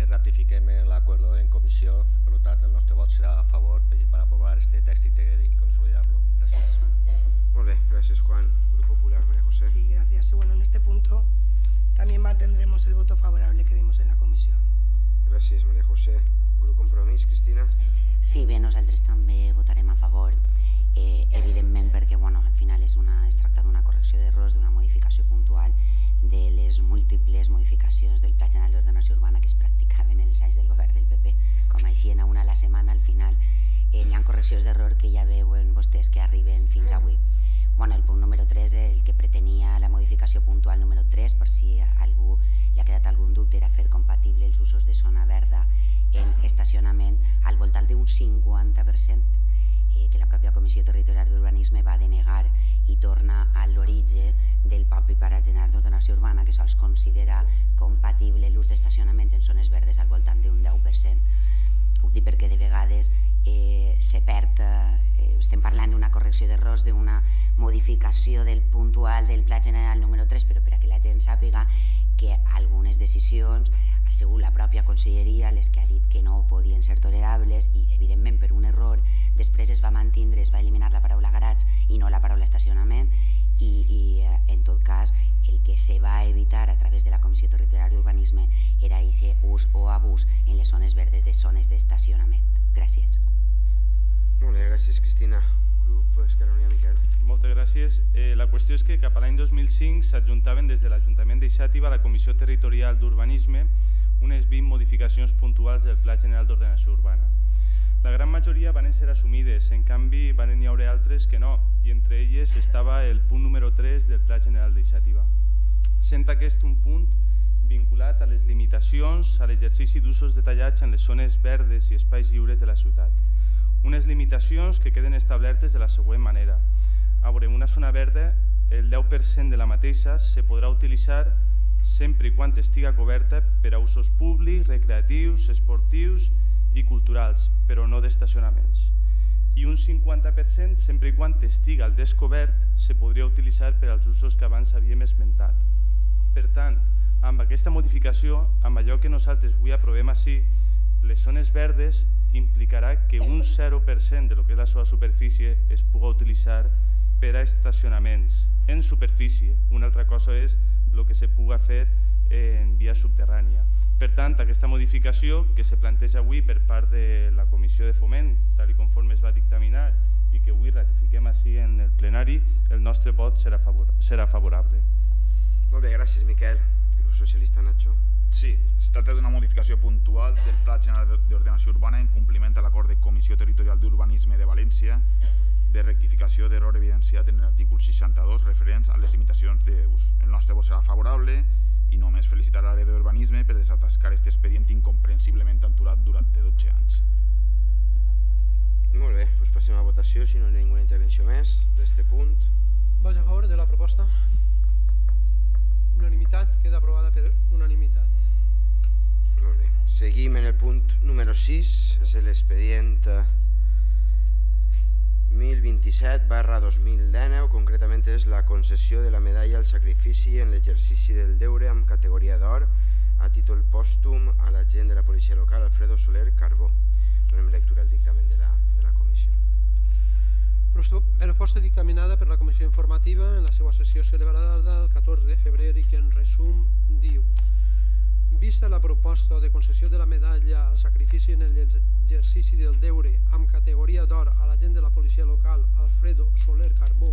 Ratifiquem l'acord en comissió, per tant el nostre vot serà a favor per aprovar aquest text íntegre i consolidar-lo. Gràcies. Molt bé, gràcies Juan. Grupo Popular, María José. Sí, gracias. Bueno, en este punto también mantendremos el voto favorable que dimos en la comisión. Gràcies, María José. Grup Compromís, Cristina. Sí, bé, nosaltres també votarem a favor, evidentment perquè al final es tracta d'una correcció d'errors, d'una modificació puntual de les múltiples modificacions del Pla General d'Ordenació Urbana que es practicaven en els anys del govern del PP. Com així, en una a la setmana, al final hi ha correccions d'error que ja veuen vostès que arriben fins avui. El punt número 3, el que pretenia la modificació puntual número 3, per si a algú li ha quedat algun dubte, era fer compatible els usos de zona verda en estacionament al voltant d'un 50%, que la pròpia Comissió Territorial d'Urbanisme va denegar i torna a l'origen del propi Pla General d'Ordenació Urbana, que sols considera compatible l'ús d'estacionament en zones verdes al voltant d'un 10%. Ho dic perquè de vegades se perd, estem parlant d'una correcció d'errors, d'una modificació del puntual del Pla General número 3, però perquè la gent sàpiga que algunes decisions ha sigut la pròpia conselleria les que ha dit que no podien ser tolerables i, evidentment, per un error, després es va mantindre, es va eliminar la paraula garatge i no la paraula estacionament i en tot cas, el que se va evitar a través de la Comissió Territorial d'Urbanisme era aquest ús o abús en les zones verdes de zones d'estacionament. Gràcies. Molt bé, gràcies, Cristina. Grup Esquerra Unida, Miquel. Moltes gràcies. La qüestió és que cap a l'any 2005 s'adjuntaven des de l'Ajuntament de Xàtiva a la Comissió Territorial d'Urbanisme unes 20 modificacions puntuals del Pla General d'Ordenació Urbana. La gran majoria van ser assumides, en canvi van n'hi haver altres que no, i entre elles estava el punt número 3 del Pla General de Xàtiva. Sent aquest un punt vinculat a les limitacions a l'exercici d'usos detallats en les zones verdes i espais lliures de la ciutat. Unes limitacions que queden establertes de la següent manera. A veure, una zona verda, el 10% de la mateixa se podrà utilitzar sempre i quan estiga coberta per a usos públics, recreatius, esportius i culturals, però no d'estacionaments. I un 50%, sempre i quan estiga al descobert, se podria utilitzar per als usos que abans havíem esmentat. Per tant, amb aquesta modificació, amb allò que nosaltres avui aprovem així, les zones verdes implicarà que un 0% de lo que és la seva superfície es pugui utilitzar per a estacionaments en superfície. Una altra cosa és el que se pugui fer en via subterrània. Per tant, aquesta modificació que se planteja avui per part de la Comissió de Foment, tal i conforme es va dictaminar i que avui ratifiquem així en el plenari, el nostre vot serà favorable. Molt bé, gràcies, Miquel. Grup Socialista, Nacho. Sí, es tracta d'una modificació puntual del Pla General d'Ordenació Urbana en compliment a l'acord de Comissió Territorial d'Urbanisme de València de rectificació d'error evidenciat en l'article 62 referents a les limitacions d'ús. El nostre vot serà favorable i només felicitar l'àrea d'urbanisme per desatascar aquest expedient incomprensiblement aturat durant 12 anys. Molt bé, doncs passem a votació, si no hi ha ninguna intervenció més d'este punt. Vots a favor de la proposta? Unanimitat, queda aprovada per unanimitat. Molt bé. Seguim en el punt número 6, és l'expedient 1027/2019, concretament és la concessió de la medalla al sacrifici en l'exercici del deure amb categoria d'or a títol pòstum a l'agent de la policia local Alfredo Soler Carbó. Donem lectura al dictamen de la comissió. Proposta dictaminada per la comissió informativa en la seva sessió celebrada el 14 de febrer i que en resum diu: vista la proposta de concessió de la medalla al sacrifici en l'exercici del deure amb categoria d'or a l'agent de la policia local Alfredo Soler Carbó,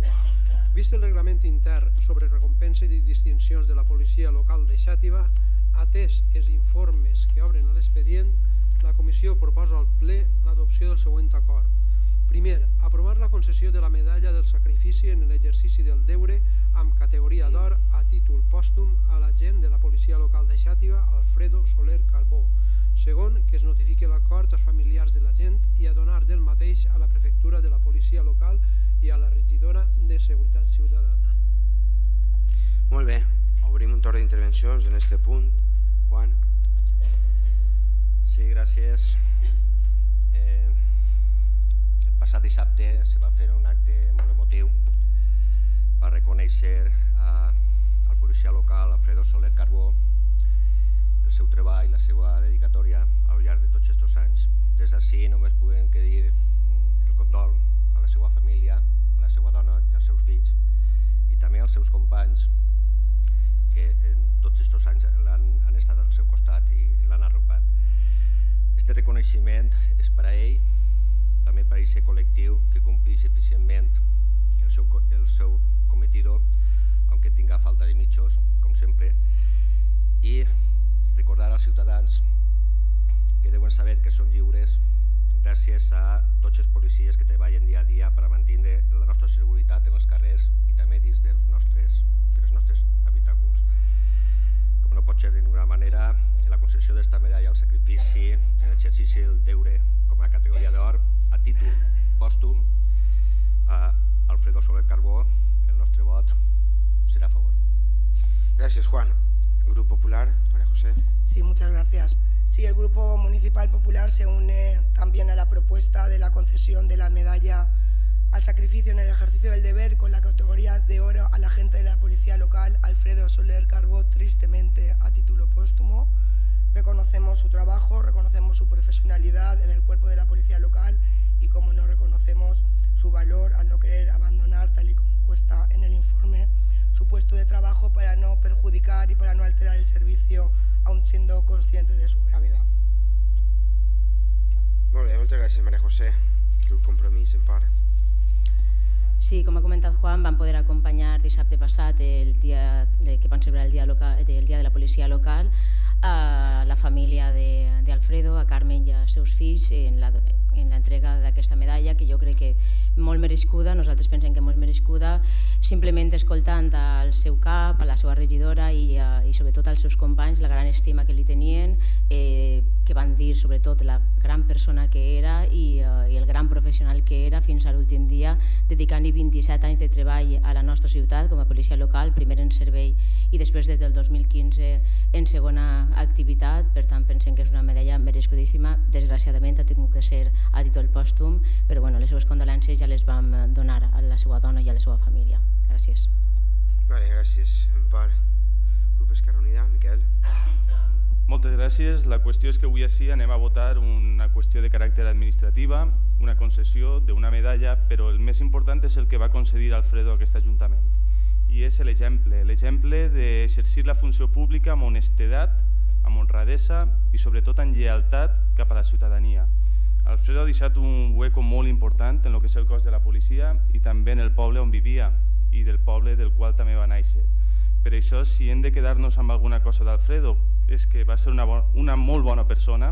vist el reglament intern sobre recompensa i distincions de la policia local de Xàtiva, atès els informes que obren a l'expedient, la comissió proposa al ple l'adopció del següent acord. Primer, aprovar la concessió de la medalla del sacrifici en l'exercici del deure amb categoria d'or a títol pòstum a l'agent de la policia local de Xàtiva, Alfredo Soler Carbó. Segon, que es notifique l'acord als familiars de l'agent i a donar del mateix a la prefectura de la policia local i a la regidora de Seguretat Ciutadana. Molt bé, obrim un torn d'intervencions en aquest punt. Juan. Sí, gràcies. El passat dissabte se va fer un acte molt emotiu per reconèixer al policia local Alfredo Soler Carbó el seu treball i la seva dedicatòria al llarg de tots aquests anys. Des d'ací només podem dir el condol a la seva família, a la seva dona i als seus fills i també als seus companys que en tots aquests anys han estat al seu costat i l'han arropat. Este reconeixement és per a ell, també per a aquest col·lectiu que compleix eficientment el seu cometido, aunque tinga falta de mitjos, com sempre, i recordar als ciutadans que deuen saber que són lliures gràcies a tots els policies que treballen dia a dia per a mantenir la nostra seguretat en els carrers i també dins dels nostres habitacles. Com no pot ser de ninguna manera, la concessió d'esta medalla al sacrifici en l'exercici del deure com a categoria d'or a títol pòstum a Alfredo Soler Carbó, el nostre vot será a favor. Gracias, Juan. Grupo Popular, María José. Sí, muchas gracias. Sí, el Grupo Municipal Popular se une también a la propuesta de la concesión de la medalla al sacrificio en el ejercicio del deber con la categoría de oro al agente de la policía local Alfredo Soler Carbó, tristemente a título póstumo. Reconocemos su trabajo, reconocemos su profesionalidad en el cuerpo de la policía local y, como no, reconocemos su valor al no querer abandonar, tal y como cuesta en el informe, su puesto de trabajo para no perjudicar y para no alterar el servicio, aun siendo consciente de su gravedad. Molt bé, moltes gràcies, María José. El compromís, en part. Sí, com ha comentat Juan, vam poder acompanyar dissabte passat el dia que van celebrar el dia de la policia local a la família d'Alfredo, a Carmen i als seus fills en l'entrega d'aquesta medalla, que jo crec que molt merescuda, nosaltres pensem que molt merescuda, simplement escoltant al seu cap, a la seva regidora i sobretot als seus companys la gran estima que li tenien, que van dir sobretot la gran persona que era i el gran professional que era fins a l'últim dia, dedicant-hi 27 anys de treball a la nostra ciutat com a policia local, primer en servei i després des del 2015 en en segona activitat, per tant pensem que és una medalla merescudíssima. Desgraciadament ha tingut que ser a títol pòstum, però bueno, les seves condolències ja les vam donar a la seva dona i a la seva família. Gràcies. Vale, gràcies. Empar, Grup Esquerra Unida, Miquel. Moltes gràcies. La qüestió és que avui així anem a votar una qüestió de caràcter administrativa, una concessió d'una medalla, però el més important és el que va concedir Alfredo a aquest Ajuntament. I és l'exemple d'exercir la funció pública amb honestedat, amb honradesa i sobretot amb lleialtat cap a la ciutadania. Alfredo ha deixat un hueco molt important en el que és el cos de la policia i també en el poble on vivia i del poble del qual també va néixer. Per això, si hem de quedar-nos amb alguna cosa d'Alfredo, és que va ser una molt bona persona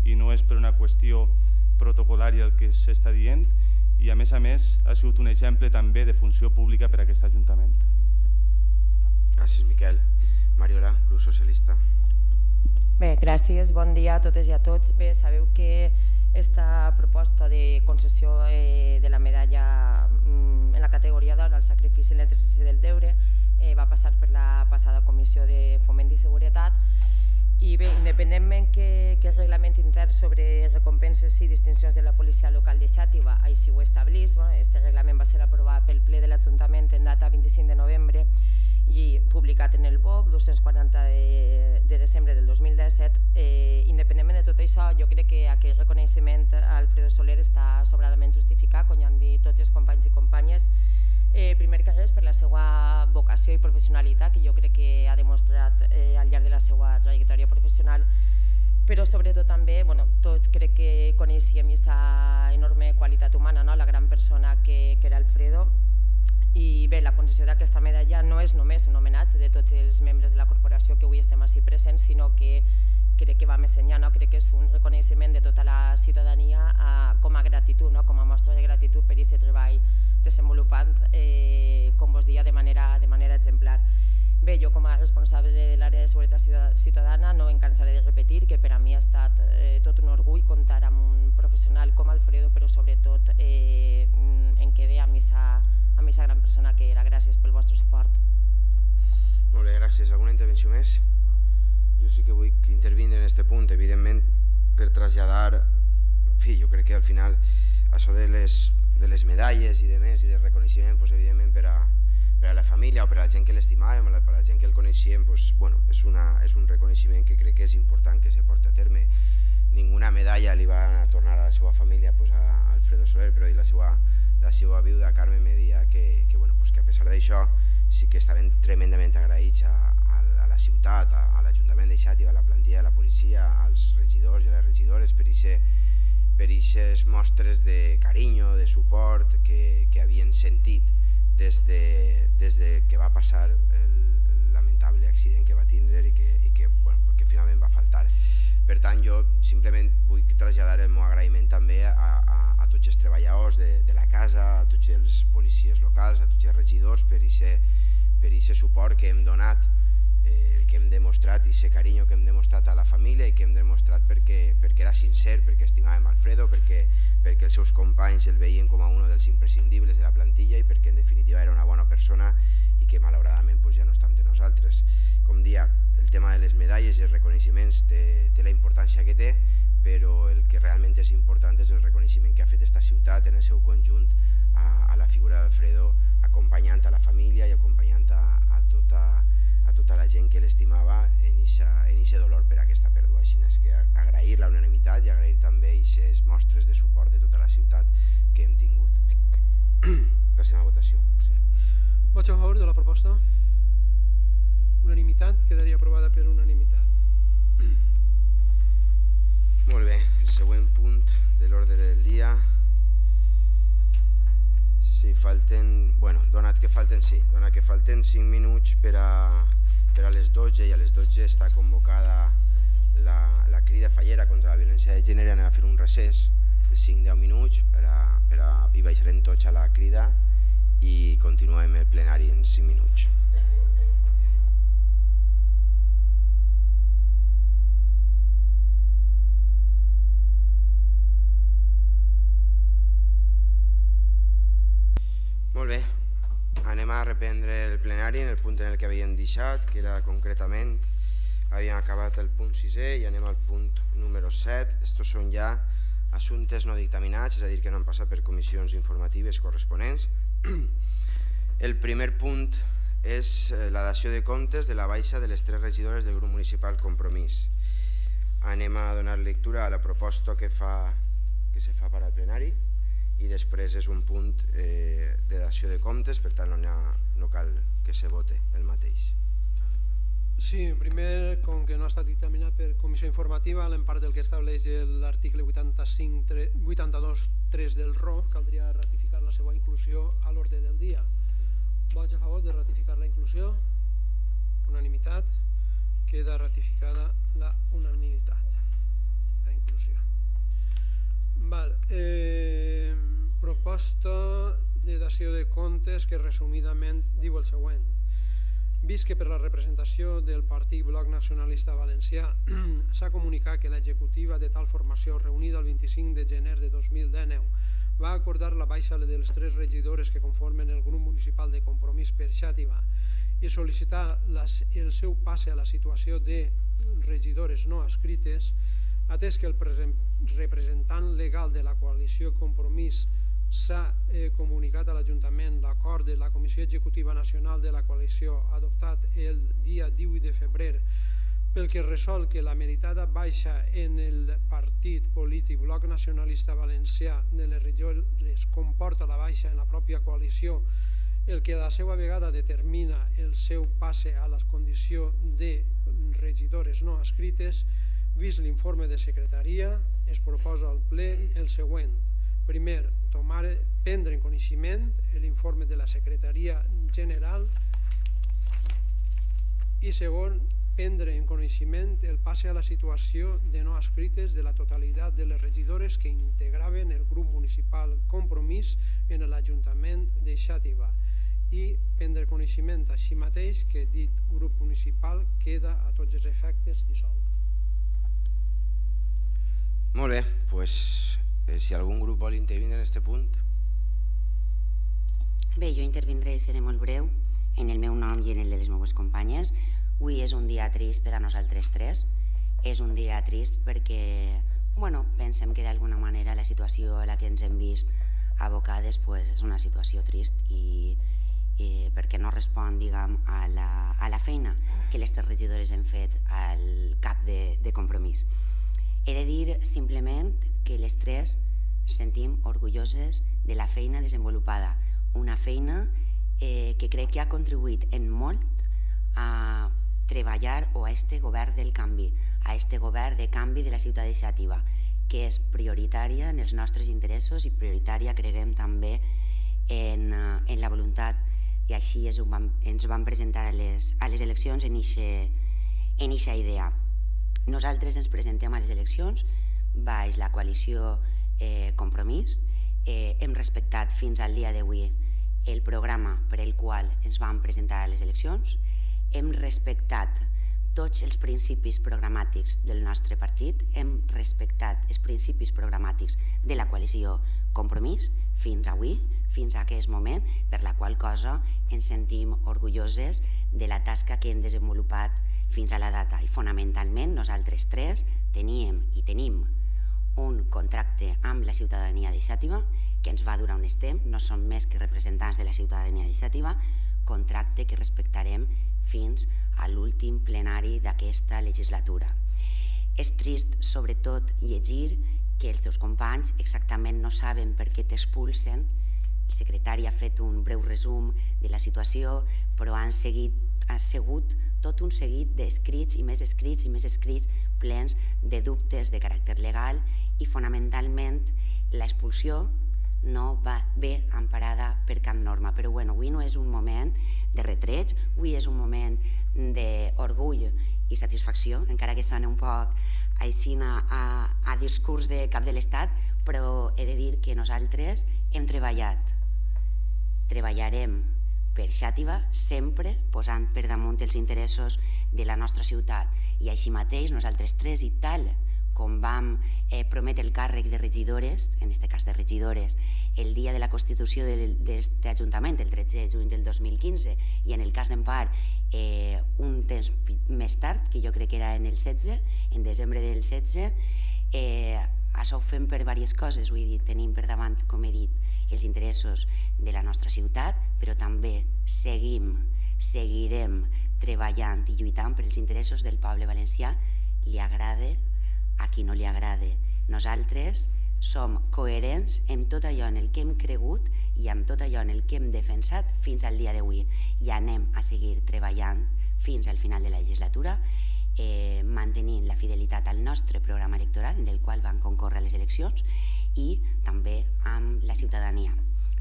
i no és per una qüestió protocolària el que s'està dient, i a més ha sigut un exemple també de funció pública per a aquest Ajuntament. Gràcies, Miquel. Mariola, Grup Socialista. Bé, gràcies, bon dia a totes i a tots. Bé, sabeu que esta proposta de concessió de la medalla en la categoria d'or al sacrifici i l'exercici del deure va passar per la passada Comissió de Foment i Seguretat i bé, independentment que el reglament intern sobre recompenses i distincions de la policia local de Xàtiva així ho establís, este reglament va ser aprovat pel ple de l'Ajuntament en data 25 de novembre i publicat en el BOP 240 de desembre del 2017. Independentment de tot això, jo crec que aquell reconeixement a Alfredo Soler està sobradament justificat, com ja han dit tots els companys i companyes. Primer que res per la seva vocació i professionalitat, que jo crec que ha demostrat al llarg de la seva trajectòria professional, però sobretot també, tots crec que coneixíem aquesta enorme qualitat humana, la gran persona que era Alfredo. I bé, la concessió d'aquesta medalla no és només un homenatge de tots els membres de la corporació que avui estem així presents, sinó que crec que va més enllà, crec que és un reconeixement de tota la ciutadania com a gratitud, com a mostra de gratitud per aquest treball desenvolupant, com vos deia, de manera exemplar. Bé, jo com a responsable de l'àrea de seguretat ciutadana no em cansaré de repetir que per a mi ha estat tot un orgull comptar amb un professional com Alfredo, però sobretot em quedé amb aquesta gran persona que era. Gràcies pel vostre suport. Molt bé, gràcies. Alguna intervenció més? Jo sí que vull intervindre en aquest punt, evidentment, per traslladar, en fi, jo crec que al final això de les medalles i de més i de reconeixement, evidentment per a la família o per a la gent que l'estimàvem, per a la gent que el coneixíem, és un reconeixement que crec que és important que se porti a terme. Ninguna medalla li va tornar a la seva família a Alfredo Soler, però la seva viuda Carmen me deia que a pesar d'això sí que estaven tremendament agraïts a la ciutat, a l'Ajuntament de Xàtiva, a la plantilla de la policia, als regidors i a les regidores per aquestes mostres de carinyo, de suport que havien sentit des que va passar el lamentable accident que va tindre i que finalment va faltar. Per tant, jo simplement vull traslladar el meu agraïment també a tots els treballadors de la casa, a tots els policies locals, a tots els regidors per aquest suport que hem donat, que hem demostrat, i aquest carinyo que hem demostrat a la família i que hem demostrat perquè era sincer, perquè estimàvem Alfredo, perquè els seus companys el veien com a un dels imprescindibles de la plantilla i perquè en definitiva era una bona persona i que malauradament ja no està entre nosaltres. Com dia, el tema de les medalles i els reconeixements té la importància que té, però el que realment és important és el reconeixement que ha fet aquesta ciutat en el seu conjunt a la figura d'Alfredo, acompanyant a la família i acompanyant a tota la gent que l'estimava en aquest dolor per aquesta pèrdua. Així és que agrair la unanimitat i agrair també aquestes mostres de suport de tota la ciutat que hem tingut. Passem a votació. Vots a favor de la proposta? Unanimitat, quedaria aprovada per unanimitat. Molt bé, el següent punt de l'ordre del dia. Sí, donat que falten 5 minuts per a les 12 i a les 12 està convocada la crida fallera contra la violència de gènere. Anem a fer un recés de 5-10 minuts i baixarem tots a la crida i continuem el plenari en 5 minuts. Molt bé, anem a reprendre el plenari en el punt en el que havíem deixat, que era concretament habíem acabat el punt 6è i anem al punt número 7. Estos són ja assumptes no dictaminats, és a dir, que no han passat per comissions informatives corresponents. El primer punt és la dació de comptes de la baixa de les 3 regidores del grup municipal Compromís. Anem a donar lectura a la proposta que se fa per al plenari i després és un punt de dació de comptes, per tant no cal que se vote el mateix. Sí, primer, com que no ha estat dictaminat per comissió informativa, a l'empart del que estableix l'article 82.3 del RO, caldria ratificar la seva inclusió a l'ordre del dia. Vots a favor de ratificar la inclusió? Unanimitat. Queda ratificada la unanimitat, la inclusió. Proposta de dació de comptes que resumidament diu el següent. Vist que per la representació del Partit Bloc Nacionalista Valencià s'ha comunicat que l'executiva de tal formació reunida el 25 de gener de 2019 va acordar la baixa de les 3 regidores que conformen el grup municipal de Compromís per Xàtiva i sol·licitar el seu passe a la situació de regidores no adscrites, atès que el representant legal de la coalició Compromís s'ha comunicat a l'Ajuntament l'acord de la Comissió Executiva Nacional de la coalició adoptat el dia 18 de febrer pel que resol que la meritada baixa en el partit polític Bloc Nacionalista Valencià de les regidores comporta la baixa en la pròpia coalició, el que a la seva vegada determina el seu passe a la condició de regidores no adscrites. Vist l'informe de secretaria, es proposa al ple el següent. Primer, prendre en coneixement l'informe de la Secretaria General i segon, prendre en coneixement el passe a la situació de no adscrites de la totalitat de les regidores que integraven el grup municipal Compromís en l'Ajuntament de Xàtiva i prendre coneixement així mateix que dit grup municipal queda a tots els efectes dissolt. Molt bé, doncs si algun grup vol intervindre en aquest punt. Bé, jo intervindré i seré molt breu en el meu nom i en el de les meves companyes. Avui és un dia trist per a nosaltres 3. És un dia trist perquè pensem que d'alguna manera la situació a la que ens hem vist abocades és una situació trist i perquè no respon a la feina que les 3 regidores hem fet al cap de Compromís. He de dir simplement que les 3 sentim orgulloses de la feina desenvolupada, una feina que crec que ha contribuït en molt a treballar a este govern del canvi, a este govern de canvi de la ciutat de Xàtiva, que és prioritària en els nostres interessos i prioritària, creguem, també en la voluntat, i així ens vam presentar a les eleccions en eixa idea. Nosaltres ens presentem a les eleccions baix la coalició Compromís. Hem respectat fins al dia d'avui el programa per el qual ens vam presentar a les eleccions. Hem respectat tots els principis programàtics del nostre partit, hem respectat els principis programàtics de la coalició Compromís fins avui, fins a aquest moment, per la qual cosa ens sentim orgulloses de la tasca que hem desenvolupat fins a la data. I fonamentalment nosaltres 3 teníem i tenim un contracte amb la ciutadania de Xàtiva que ens va durar un temps, no som més que representants de la ciutadania de Xàtiva, contracte que respectarem fins a l'últim plenari d'aquesta legislatura. És trist, sobretot, llegir que els teus companys exactament no saben per què t'expulsen. El secretari ha fet un breu resum de la situació, però ha segut tot un seguit d'escrits i més escrits i més escrits plens de dubtes de caràcter legal i fonamentalment l'expulsió no va bé emparada per cap norma. Però avui no és un moment de retreig, avui és un moment d'orgull i satisfacció, encara que sona un poc així a discurs de cap de l'Estat, però he de dir que nosaltres hem treballat, treballarem per Xàtiva sempre posant per damunt els interessos de la nostra ciutat i així mateix nosaltres 3 i tal com vam prometre el càrrec de regidores, en aquest cas de regidores, el dia de la constitució d'aquest Ajuntament, el 13 de juny del 2015, i en el cas d'Empar un temps més tard, que jo crec que era en el 16, en desembre del 16, això ho fem per diverses coses, vull dir, tenim per davant, com he dit, els interessos de la nostra ciutat, però també seguirem treballant i lluitant per els interessos del poble valencià, li agrade a qui no li agrade. Nosaltres som coherents amb tot allò en el que hem cregut i amb tot allò en el que hem defensat fins al dia d'avui, i anem a seguir treballant fins al final de la legislatura, mantenint la fidelitat al nostre programa electoral en el qual van concórrer les eleccions, i també amb la ciutadania.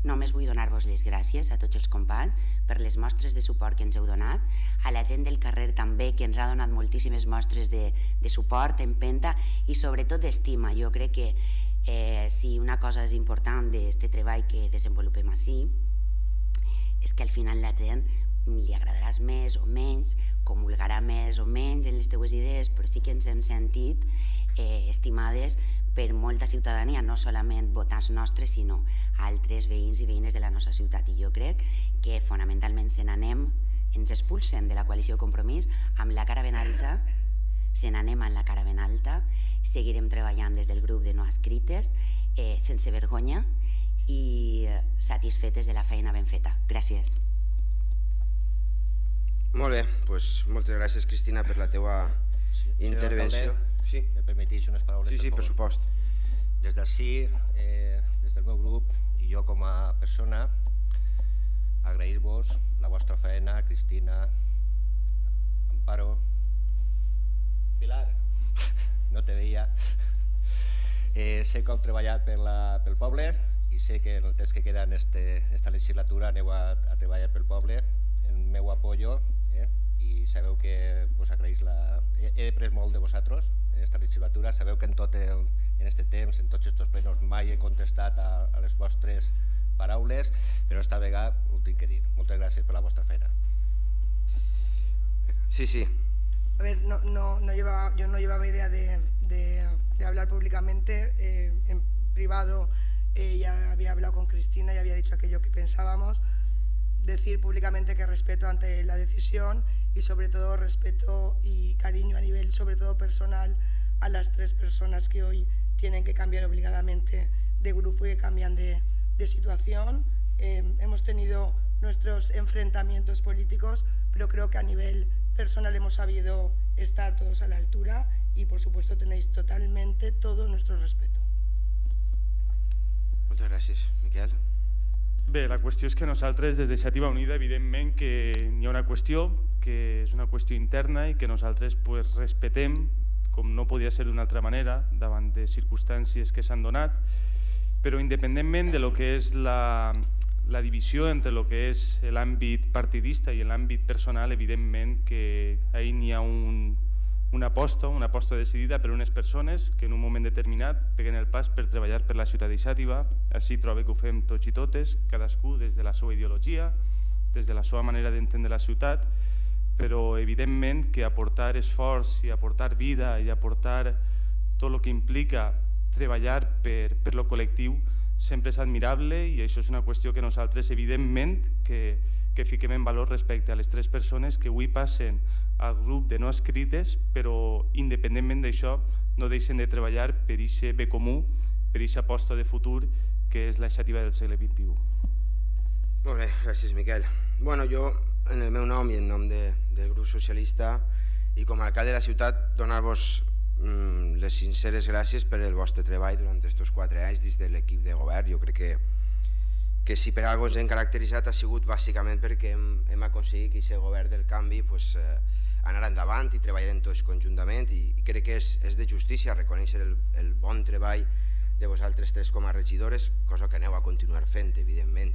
Només vull donar-vos les gràcies a tots els companys per les mostres de suport que ens heu donat, a la gent del carrer també, que ens ha donat moltíssimes mostres de suport, empenta i sobretot d'estima. Jo crec que si una cosa és important d'aquest treball que desenvolupem així és que al final la gent li agradaràs més o menys, comulgarà més o menys en les teues idees, però sí que ens hem sentit estimades per molta ciutadania, no solament votants nostres, sinó altres veïns i veïnes de la nostra ciutat. I jo crec que fonamentalment ens expulsen de la coalició Compromís amb la cara ben alta, seguirem treballant des del grup de no adscrites, sense vergonya i satisfetes de la feina ben feta. Gràcies. Molt bé, doncs moltes gràcies, Cristina, per la teua intervenció. Sí, me permetís unes paraules? Sí, per supost. Des d'ací, des del meu grup i jo com a persona, agrair-vos la vostra feina, Cristina, Amparo, Pilar, no te veia. Sé que heu treballat pel poble i sé que en el temps que queda en esta legislatura aneu a treballar pel poble. El meu apoyo, i sabeu que vos agraïs he après molt de vosaltres en esta legislatura. Sabeu que en este temps, en tots estos plenos, mai he contestat a les vostres paraules, però esta vegada ho tinc que dir. Moltes gràcies per la vostra feina. Sí. A ver, yo no llevaba idea de hablar públicamente. En privado ya había hablado con Cristina y había dicho aquello que pensábamos. Decir públicamente que respeto ante la decisión y sobre todo respeto y cariño a nivel sobre todo personal a las 3 personas que hoy tienen que cambiar obligadamente de grupo y que cambian de situación. Hemos tenido nuestros enfrentamientos políticos, pero creo que a nivel personal hemos sabido estar todos a la altura y por supuesto tenéis totalmente todo nuestro respeto. Moltes gràcies. Miquel? Bé, la qüestió és que nosaltres des d'Iniciativa Unida evidentment que hi ha una qüestió que és una qüestió interna i que nosaltres respetem com no podia ser d'una altra manera davant de circumstàncies que s'han donat, però independentment de lo que és la divisió entre el que és l'àmbit partidista i l'àmbit personal, evidentment que ahí n'hi ha una aposta decidida per unes persones que en un moment determinat peguen el pas per treballar per la ciutat d'Iniciativa. Així trobo que ho fem tots i totes, cadascú des de la seva ideologia, des de la seva manera d'entendre la ciutat, però evidentment que aportar esforç i aportar vida i aportar tot el que implica treballar per lo col·lectiu sempre és admirable, i això és una qüestió que nosaltres evidentment que fiquem en valor respecte a les 3 persones que avui passen al grup de no escrites, però independentment d'això no deixen de treballar per aquest bé comú, per aquesta aposta de futur que és la iniciativa del segle XXI. Molt bé, gràcies, Miquel. Bueno, jo, en el meu nom i en nom del grup socialista i com a alcalde de la ciutat, donar-vos les sinceres gràcies per el vostre treball durant aquests 4 anys dins de l'equip de govern. Jo crec que si per alguna cosa ens hem caracteritzat ha sigut bàsicament perquè hem aconseguit que aquest govern del canvi anar endavant i treballarem tots conjuntament, i crec que és de justícia reconèixer el bon treball de vosaltres 3 com a regidores, cosa que aneu a continuar fent, evidentment.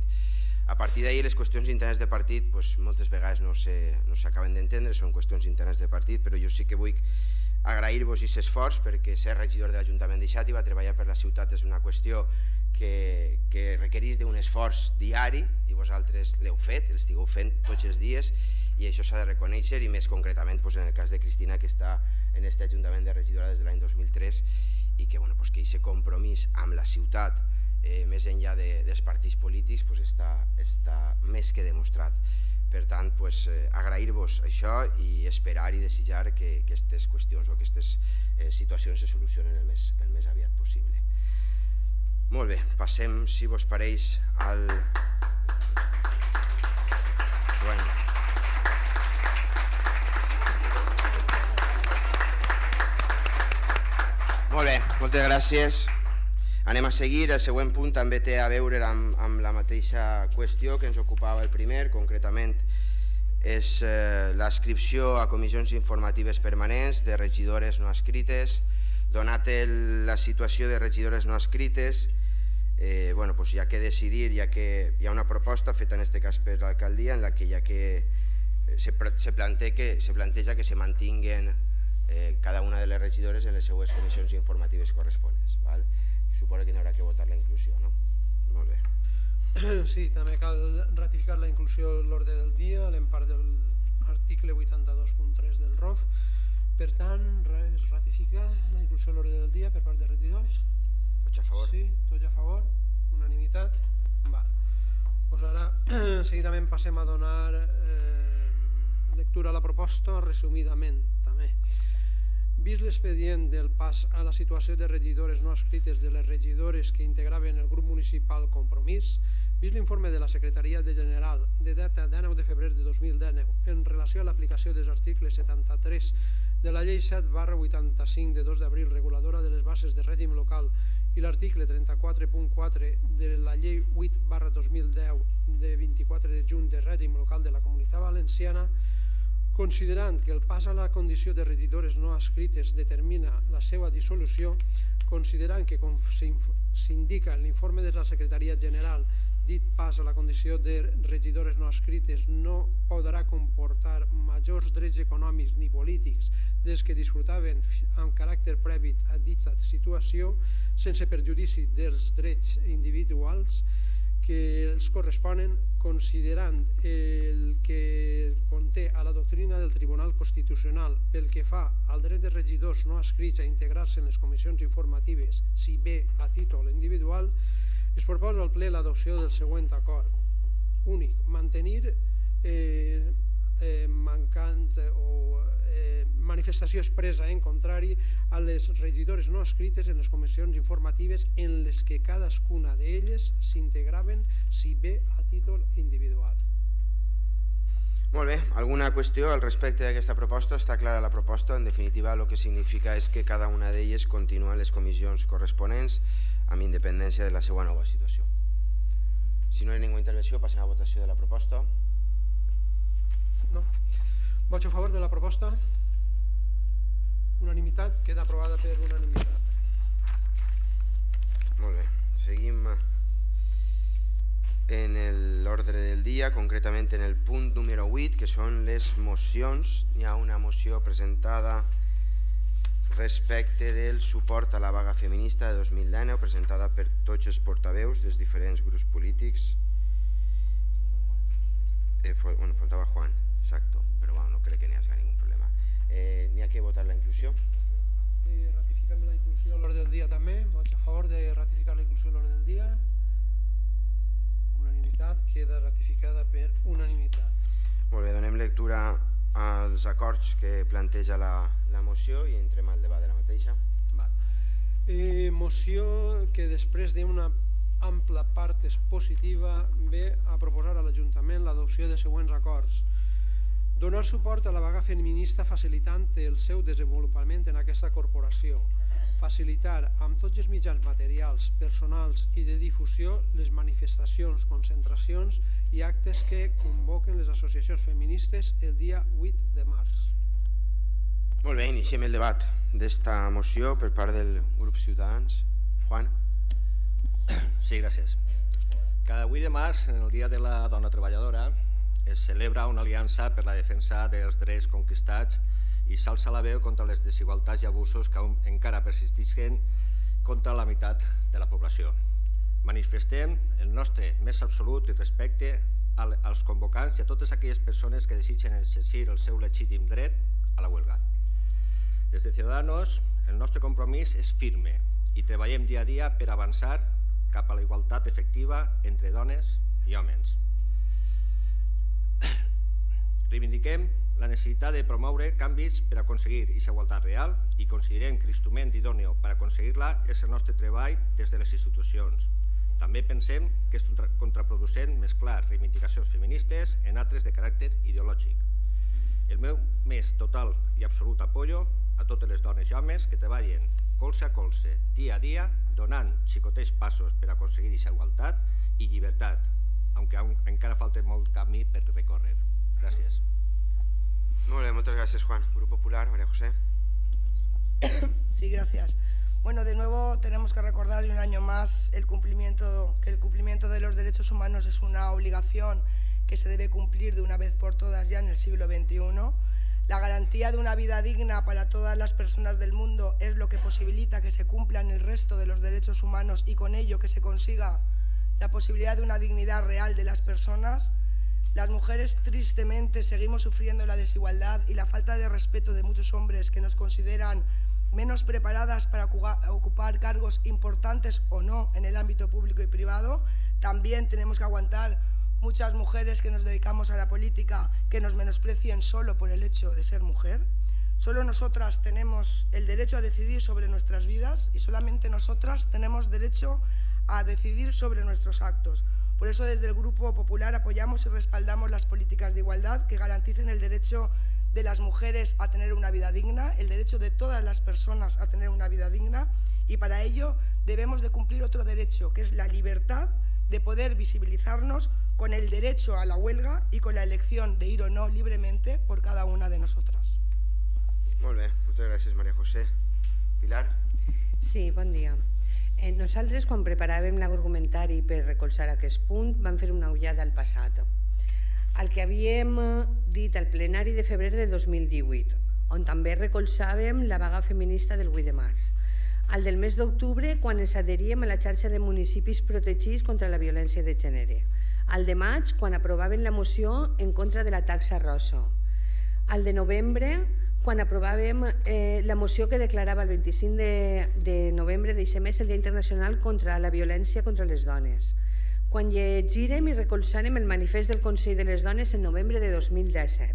A partir d'ahir les qüestions internes de partit moltes vegades no s'acaben d'entendre, són qüestions internes de partit, però jo sí que vull agrair-vos aquest esforç, perquè ser regidor de l'Ajuntament d'Iniciativa, treballar per la ciutat és una qüestió que requereix d'un esforç diari i vosaltres l'heu fet, l'estigueu fent tots els dies, i això s'ha de reconèixer, i més concretament en el cas de Cristina, que està en aquest Ajuntament de regidora des de l'any 2003 i que aquest compromís amb la ciutat, més enllà dels partits polítics, està més que demostrat. Per tant, agrair-vos això i esperar i desitjar que aquestes qüestions o aquestes situacions se solucionen el més aviat possible. Molt bé, passem, si vos pareix, al... Molt bé, moltes gràcies. Anem a seguir. El següent punt també té a veure amb la mateixa qüestió que ens ocupava el primer. Concretament és l'adscripció a comissions informatives permanents de regidores no adscrites. Donat la situació de regidores no adscrites, hi ha que decidir, ja que hi ha una proposta feta en aquest cas per l'alcaldia en la que se planteja que se mantinguen cada una de les regidores en les seues comissions informatives corresponents. Suposo que n'hi haurà que votar la inclusió, no? Molt bé. Sí, també cal ratificar la inclusió a l'ordre del dia, a l'empart de l'article 82.3 del ROF. Per tant, es ratifica la inclusió a l'ordre del dia per part de regidors. Tots a favor? Sí, tots a favor. Unanimitat. Doncs ara, seguidament passem a donar lectura a la proposta, resumidament també. Vist l'expedient del pas a la situació de regidores no adscrites de les regidores que integraven el grup municipal Compromís, vist l'informe de la Secretaria General de data 19 de febrer de 2019 en relació a l'aplicació dels articles 73 de la Llei 7/85 de 2 d'abril reguladora de les bases de règim local i l'article 34.4 de la Llei 8/2010 de 24 de juny de règim local de la Comunitat Valenciana, considerant que el pas a la condició de regidores no adscrites determina la seva dissolució, considerant que, com s'indica en l'informe de la Secretaria General, dit pas a la condició de regidores no adscrites no podrà comportar majors drets econòmics ni polítics dels que disfrutaven amb caràcter previ a dita situació, sense perjudici dels drets individuals que els corresponen, considerant el que conté a la doctrina del Tribunal Constitucional pel que fa al dret de regidors no adscrits a integrar-se en les comissions informatives, si bé a títol individual, es proposa al ple l'adopció del següent acord. Únic, mantenir mancant o manifestació expressa en contrari a les regidores no adscrites en les comissions informatives en les que cadascuna d'elles s'integraven, si bé a títol individual. Molt bé, alguna qüestió al respecte d'aquesta proposta? Està clara la proposta, en definitiva el que significa és que cada una d'elles continua en les comissions corresponents amb independència de la seva nova situació. Si no hi ha ninguna intervenció, passem a votació de la proposta. No. Vots a favor de la proposta? Unanimitat, queda aprovada per unanimitat. Molt bé, seguim en l'ordre del dia, concretament en el punt número 8, que són les mocions. Hi ha una moció presentada respecte del suport a la vaga feminista de 2019, presentada per tots els portaveus dels diferents grups polítics. Faltava Juan, exacto, però no crec que n'hi hagi ningú problema. N'hi ha que votar la inclusió? Ratifiquem la inclusió a l'ordre del dia també. Vots a favor de ratificar la inclusió a l'ordre del dia? Unanimitat, queda ratificada per unanimitat. Molt bé, donem lectura als acords que planteja la moció i entrem al debat de la mateixa. Moció que després d'una ampla part expositiva ve a proposar a l'Ajuntament l'adopció de següents acords. Donar suport a la vaga feminista facilitant el seu desenvolupament en aquesta corporació. Facilitar amb tots els mitjans materials, personals i de difusió les manifestacions, concentracions i actes que convoquen les associacions feministes el dia 8 de març. Molt bé, iniciem el debat d'esta moció per part del grup Ciutadans. Juan. Sí, gràcies. Cada 8 de març, en el Dia de la Dona Treballadora, es celebra una aliança per la defensa dels drets conquistats i s'alça la veu contra les desigualtats i abusos que encara persisteixen contra la meitat de la població. Manifestem el nostre més absolut respecte als convocants i a totes aquelles persones que desitgen exercir el seu legítim dret a la huelga. Des de Ciudadanos, el nostre compromís és firme i treballem dia a dia per avançar cap a la igualtat efectiva entre dones i homes. Reivindiquem la necessitat de promoure canvis per aconseguir aquesta igualtat real i considerem que l'instrument idòneo per aconseguir-la és el nostre treball des de les institucions. També pensem que és contraproducent mesclar reivindicacions feministes en altres de caràcter ideològic. El meu més total i absolut apoyo a totes les dones i homes que treballen colze a colze, dia a dia, donant xicotets passos per aconseguir aquesta igualtat i llibertat, aunque encara falta molt camí per recórrer. Gràcies. Molt bé, moltes gràcies, Juan. Grupo Popular, María José. Sí, gracias. Bueno, de nuevo tenemos que recordar un año más que el cumplimiento de los derechos humanos es una obligación que se debe cumplir de una vez por todas ya en el siglo XXI. La garantía de una vida digna para todas las personas del mundo es lo que posibilita que se cumplan el resto de los derechos humanos y con ello que se consiga la posibilidad de una dignidad real de las personas. Las mujeres tristemente seguimos sufriendo la desigualdad y la falta de respeto de muchos hombres que nos consideran menos preparadas para ocupar cargos importantes o no en el ámbito público y privado. También tenemos que aguantar muchas mujeres que nos dedicamos a la política que nos menosprecien solo por el hecho de ser mujer. Solo nosotras tenemos el derecho a decidir sobre nuestras vidas y solamente nosotras tenemos derecho a decidir sobre nuestros actos. Por eso desde el Grupo Popular apoyamos y respaldamos las políticas de igualdad que garanticen el derecho de las mujeres a tener una vida digna, el derecho de todas las personas a tener una vida digna y para ello debemos de cumplir otro derecho que es la libertad de poder visibilizarnos con el derecho a la huelga y con la elección de ir o no libremente por cada una de nosotras. Molt bé, moltes gràcies, María José. Pilar? Sí, bon dia. Nosaltres, quan preparàvem l'argumentari per recolzar aquest punt, vam fer una ullada al passat. El que havíem dit al plenari de febrer de 2018, on també recolzàvem la vaga feminista del 8 de març. El del mes d'octubre, quan ens adheríem a la xarxa de municipis protegits contra la violència de gènere. El de maig, quan aprovàvem la moció en contra de la taxa rosa. El de novembre, quan aprovàvem la moció que declarava el 25 de novembre d'aquest mes el Dia Internacional contra la Violència contra les Dones. Quan llegirem i recolzarem el manifest del Consell de les Dones en novembre de 2017.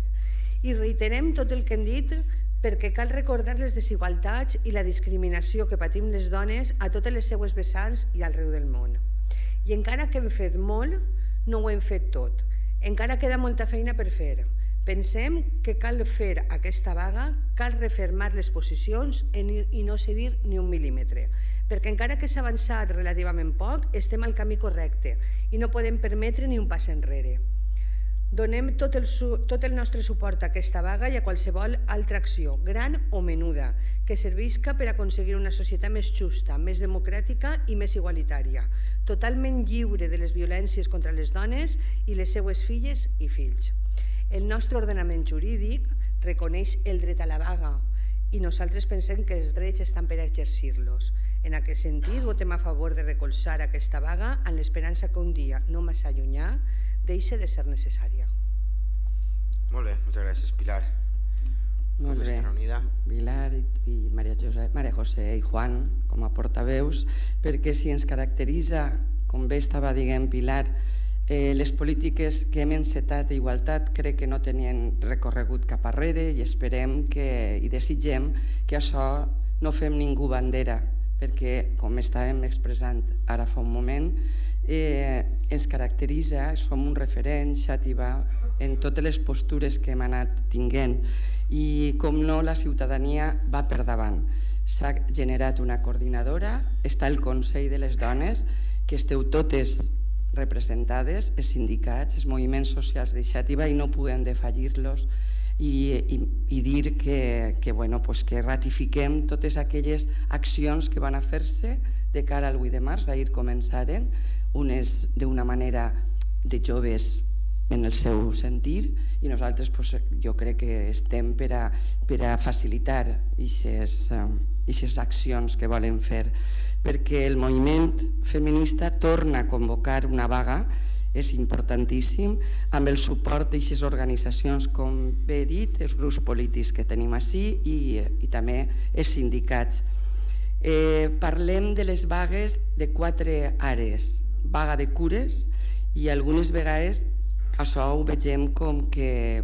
I reiterem tot el que hem dit perquè cal recordar les desigualtats i la discriminació que patim les dones a totes les seues vessants i arreu del món. I encara que hem fet molt, no ho hem fet tot. Encara queda molta feina per fer. Pensem que cal fer aquesta vaga, cal refermar les posicions i no cedir ni un mil·límetre, perquè encara que s'ha avançat relativament poc, estem al camí correcte i no podem permetre ni un pas enrere. Donem tot el nostre suport a aquesta vaga i a qualsevol altra acció, gran o menuda, que servisca per aconseguir una societat més justa, més democràtica i més igualitària, totalment lliure de les violències contra les dones i les seues filles i fills. El nostre ordenament jurídic reconeix el dret a la vaga i nosaltres pensem que els drets estan per exercir-los. En aquest sentit, votem a favor de recolzar aquesta vaga amb l'esperança que un dia, no massa llunyà, deixi de ser necessària. Molt bé, moltes gràcies, Pilar. Molt bé, Pilar i María José i Juan com a portaveus, perquè si ens caracteritza, com bé estava dient Pilar, les polítiques que hem encetat d'igualtat crec que no tenien recorregut cap arrere i esperem i desitgem que això no fem ningú bandera, perquè, com estàvem expressant ara fa un moment, ens caracteritza, som un referent, xàtiva, en totes les postures que hem anat tinguent i, com no, la ciutadania va per davant. S'ha generat una coordinadora, està el Consell de les Dones, que esteu totes representades, els sindicats, els moviments socials de xàtiva i no podem defallir-los i dir que ratifiquem totes aquelles accions que van a fer-se de cara al 8 de març. Ahir començaren, unes d'una manera de joves en el seu sentir i nosaltres jo crec que estem per a facilitar aquestes accions que volen fer, perquè el moviment feminista torna a convocar una vaga és importantíssim, amb el suport d'aquestes organitzacions, com bé he dit, els grups polítics que tenim ací i també els sindicats. Parlem de les vagues de 4 àrees, vaga de cures, i algunes vegades això ho vegem com que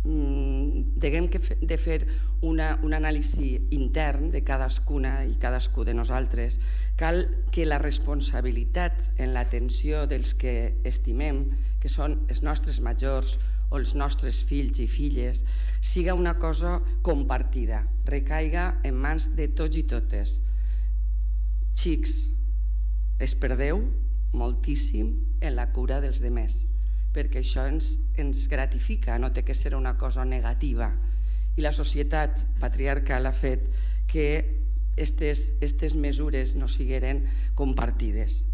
deguem de fer un anàlisi intern de cadascuna i cadascú de nosaltres. Cal que la responsabilitat en l'atenció dels que estimem, que són els nostres majors o els nostres fills i filles, siga una cosa compartida, recaiga en mans de tots i totes. Xics, es perdeu moltíssim en la cura dels demés, perquè això ens gratifica, no té que ser una cosa negativa. I la societat patriarcal ha fet que aquestes mesures no sigueren compartides.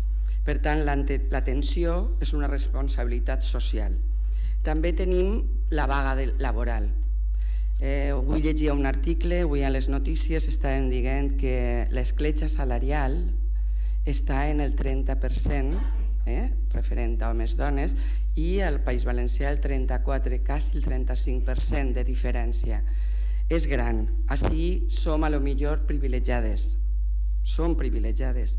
Per tant, l'atenció és una responsabilitat social. També tenim la vaga laboral. Avui llegia un article, avui a les notícies estaven dient que l'escletxa salarial està en el 30%, referent a homes-dones, i al País Valencià el 34%, quasi el 35% de diferència. És gran. Així som a lo millor privilegiades. Som privilegiades.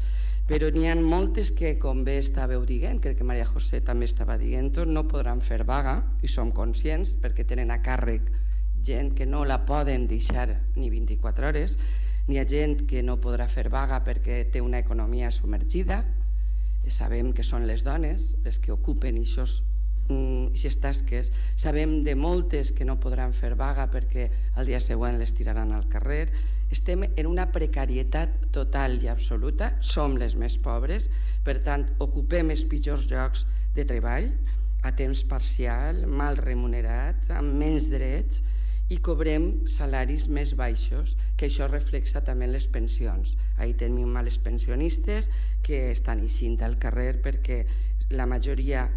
Però n'hi ha moltes que, com bé estàveu dient, crec que Maria José també estava dient-ho, no podran fer vaga, i som conscients, perquè tenen a càrrec gent que no la poden deixar ni 24 hores, n'hi ha gent que no podrà fer vaga perquè té una economia submergida. Sabem que són les dones les que ocupen aquestes tasques. Sabem de moltes que no podran fer vaga perquè al dia següent les tiraran al carrer. Estem en una precarietat total i absoluta, som les més pobres, per tant ocupem els pitjors llocs de treball, a temps parcial, mal remunerat, amb menys drets, i cobrem salaris més baixos, que això reflexa també en les pensions. Ahí tenim les pensionistes que estan eixint al carrer perquè la majoria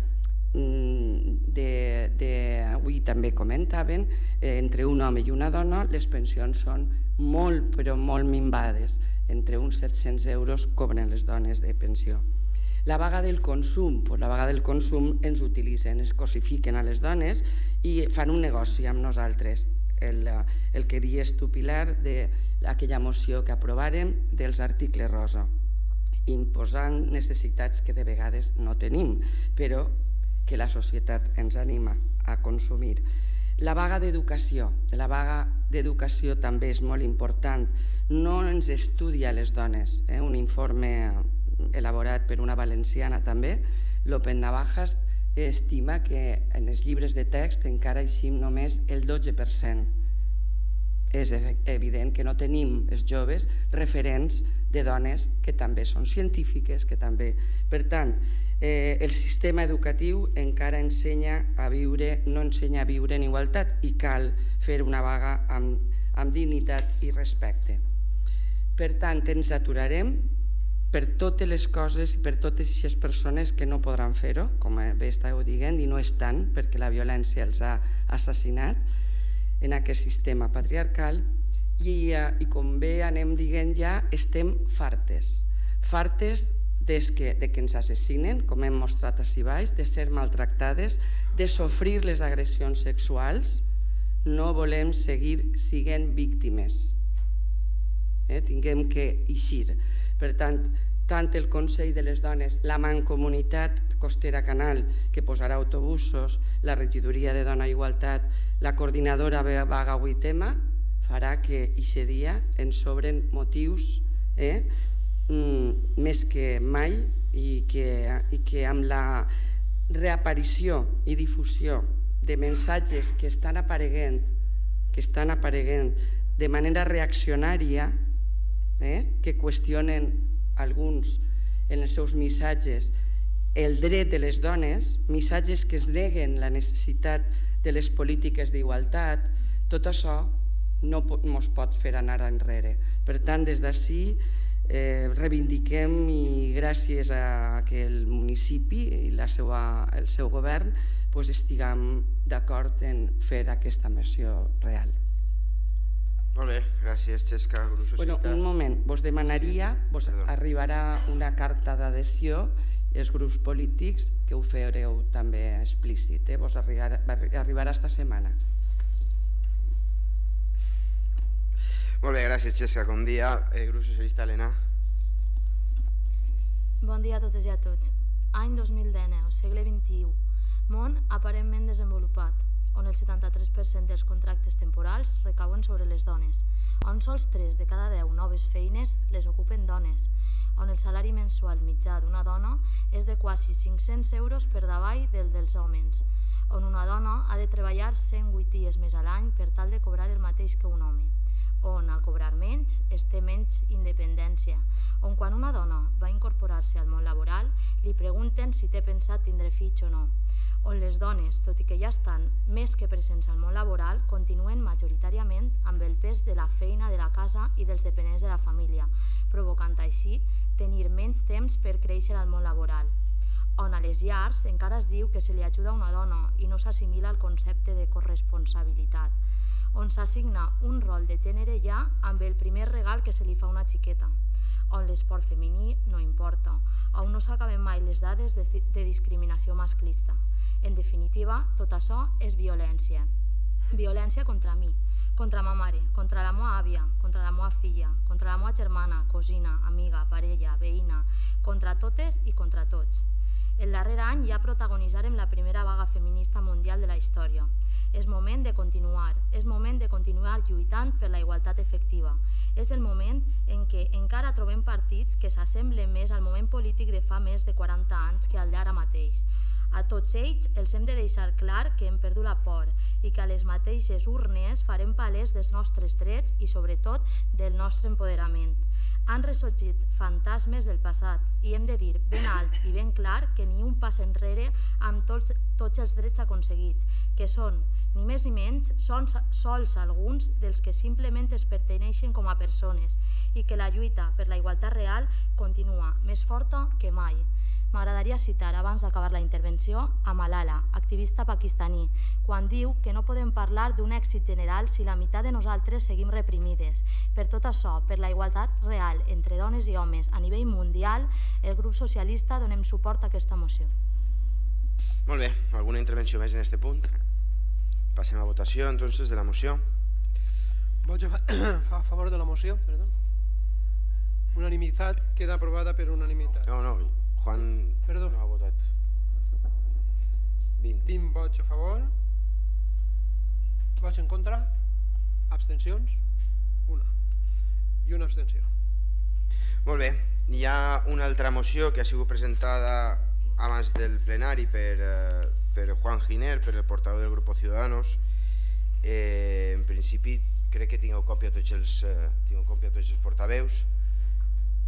avui també comentaven, entre un home i una dona les pensions són molt però molt minvades, entre uns 700 euros cobren les dones de pensió. La vaga del consum, la vaga del consum ens utilitzen, ens cosifiquen a les dones i fan un negoci amb nosaltres. El que dies tu, Pilar, d'aquella moció que aprovàrem dels articles rosa, imposant necessitats que de vegades no tenim, però que la societat ens anima a consumir. La vaga d'educació. La vaga d'educació també és molt important. No ens estudia a les dones. Un informe elaborat per una valenciana també, l'Open Navajas, estima que en els llibres de text encara eixim només el 12%. És evident que no tenim els joves referents de dones que també són científiques, que també... Per tant, el sistema educatiu encara ensenya a viure, no ensenya a viure en igualtat i cal fer una vaga amb dignitat i respecte. Per tant, ens aturarem per totes les coses i per totes aquestes persones que no podran fer-ho, com bé estàveu dient, i no estan perquè la violència els ha assassinat en aquest sistema patriarcal i com bé anem dient ja, estem fartes de que ens assassinen, com hem mostrat ací baix, de ser maltractades, de sofrir les agressions sexuals. No volem seguir sent víctimes. Tinguem que eixir. Per tant, tant el Consell de les Dones, la Mancomunitat Costera Canal, que posarà autobusos, la Regidoria de Dona i Igualtat, la Coordinadora Vaga 8M, farà que aquest dia ens sobren motius més que mai i que amb la reaparició i difusió de missatges que estan apareguent de manera reaccionària, que qüestionen alguns en els seus missatges el dret de les dones, missatges que es neguen la necessitat de les polítiques d'igualtat, tot això no ens pot fer anar enrere. Per tant, des d'ací reivindiquem i gràcies a que el municipi i el seu govern estiguem d'acord en fer aquesta moció real. Molt bé, gràcies, Xesca, grup socialista. Un moment, vos demanaria, arribarà una carta d'adhesió i els grups polítics que ho fareu també explícit, vos arribarà esta setmana. Molt bé, gràcies, Xesca. Com dia, grup socialista, Helena. Bon dia a totes i a tots. Any 2019, segle XXI. Món aparentment desenvolupat, on el 73% dels contractes temporals recauen sobre les dones, on sols 3 de cada 10 noves feines les ocupen dones, on el salari mensual mitjà d'una dona és de quasi 500 euros per davall del dels homes, on una dona ha de treballar 108 dies més a l'any per tal de cobrar el mateix que un home, on al cobrar menys es té menys independència, on quan una dona va incorporar-se al món laboral li pregunten si té pensat tindre fills o no, on les dones, tot i que ja estan més que presents al món laboral, continuen majoritàriament amb el pes de la feina de la casa i dels dependents de la família, provocant així tenir menys temps per créixer al món laboral, on a les llars encara es diu que se li ajuda a una dona i no s'assimila el concepte de corresponsabilitat, on s'assigna un rol de gènere ja amb el primer regal que se li fa a una xiqueta, on l'esport femení no importa, on no s'acaben mai les dades de discriminació masclista. En definitiva, tot això és violència. Violència contra mi, contra ma mare, contra la meva àvia, contra la meva filla, contra la meva germana, cosina, amiga, parella, veïna, contra totes i contra tots. El darrer any ja protagonitzarem la primera vaga feminista mundial de la història. És moment de continuar lluitant per la igualtat efectiva. És el moment en què encara trobem partits que s'assemblen més al moment polític de fa més de 40 anys que al d'ara mateix. A tots ells els hem de deixar clar que hem perdut la por i que a les mateixes urnes farem palès dels nostres drets i sobretot del nostre empoderament. Han ressorgit fantasmes del passat i hem de dir ben alt i ben clar que ni un pas enrere amb tots els drets aconseguits, que són, ni més ni menys, són sols alguns dels que simplement es perteneixen com a persones i que la lluita per la igualtat real continua més forta que mai. M'agradaria citar, abans d'acabar la intervenció, a Malala, activista pakistaní, quan diu que no podem parlar d'un èxit general si la meitat de nosaltres seguim reprimides. Per tot això, per la igualtat real entre dones i homes a nivell mundial, el grup socialista donem suport a aquesta moció. Molt bé, alguna intervenció més en aquest punt? Passem a votació, entonces, de la moció. Vots a favor de la moció, perdó. Unanimitat, queda aprovada per unanimitat. No, Juan no ha votat. 20 vots a favor. Vots en contra? Abstencions? Una. I una abstenció. Molt bé. Hi ha una altra moció que ha sigut presentada abans del plenari per Juan Giner, per el portaveu del grup Ciudadanos. En principi crec que tingueu còpia tots els portaveus.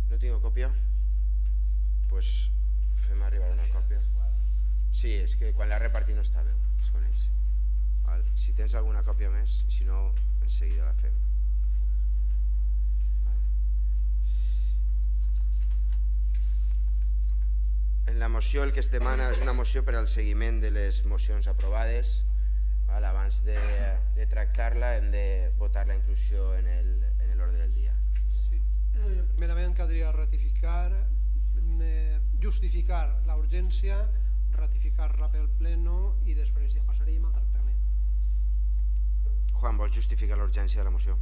No tingueu còpia? Doncs fem arribar una còpia. Sí, és que quan la repartim no està bé, es coneix. Si tens alguna còpia més, si no, en seguida la fem. En la moció el que es demana és una moció per al seguiment de les mocions aprovades. Abans de tractar-la hem de votar la inclusió en l'ordre del dia. Primerament caldria justificar la urgència, ratificar-la pel pleno i després ja passaríem al tractament. Juan, vols justificar la urgència de la moció?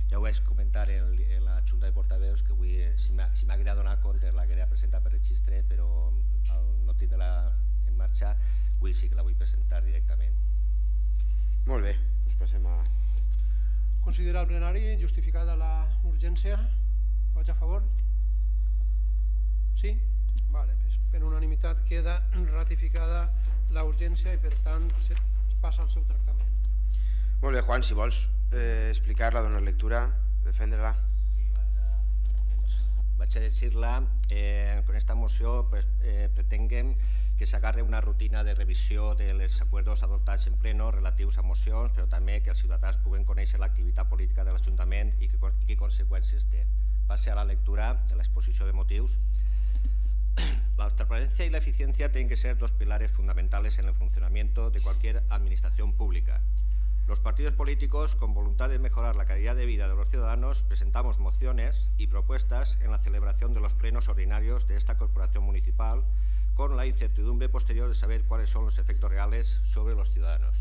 Ja ho vaig comentar en la Junta de Portaveus, que avui, si m'ha quedat donar compte, la queria presentar per registre, però al no tindre-la en marxa, avui sí que la vull presentar directament. Molt bé, doncs passem a... Considerar el plenari justificada la urgència. Vots a favor? Sí? Vale, per unanimitat queda ratificada la urgència i per tant es passa al seu tractament. Molt bé, Juan, si vols explicar-la, donar lectura, defendre-la. Vaig a llegir-la. Con esta moció pretenguem que s'agarre una rutina de revisió dels acords adoptats en pleno relatius a mocions, però també que els ciutadans puguen conèixer l'activitat política de l'Ajuntament i qué conseqüències té. Pase a la lectura de la exposició de motius. La transparencia y la eficiencia tienen que ser dos pilares fundamentales en el funcionamiento de cualquier administración pública. Los partidos políticos, con voluntad de mejorar la calidad de vida de los ciudadanos, presentamos mociones y propuestas en la celebración de los plenos ordinarios de esta corporación municipal, con la incertidumbre posterior de saber cuáles son los efectos reales sobre los ciudadanos.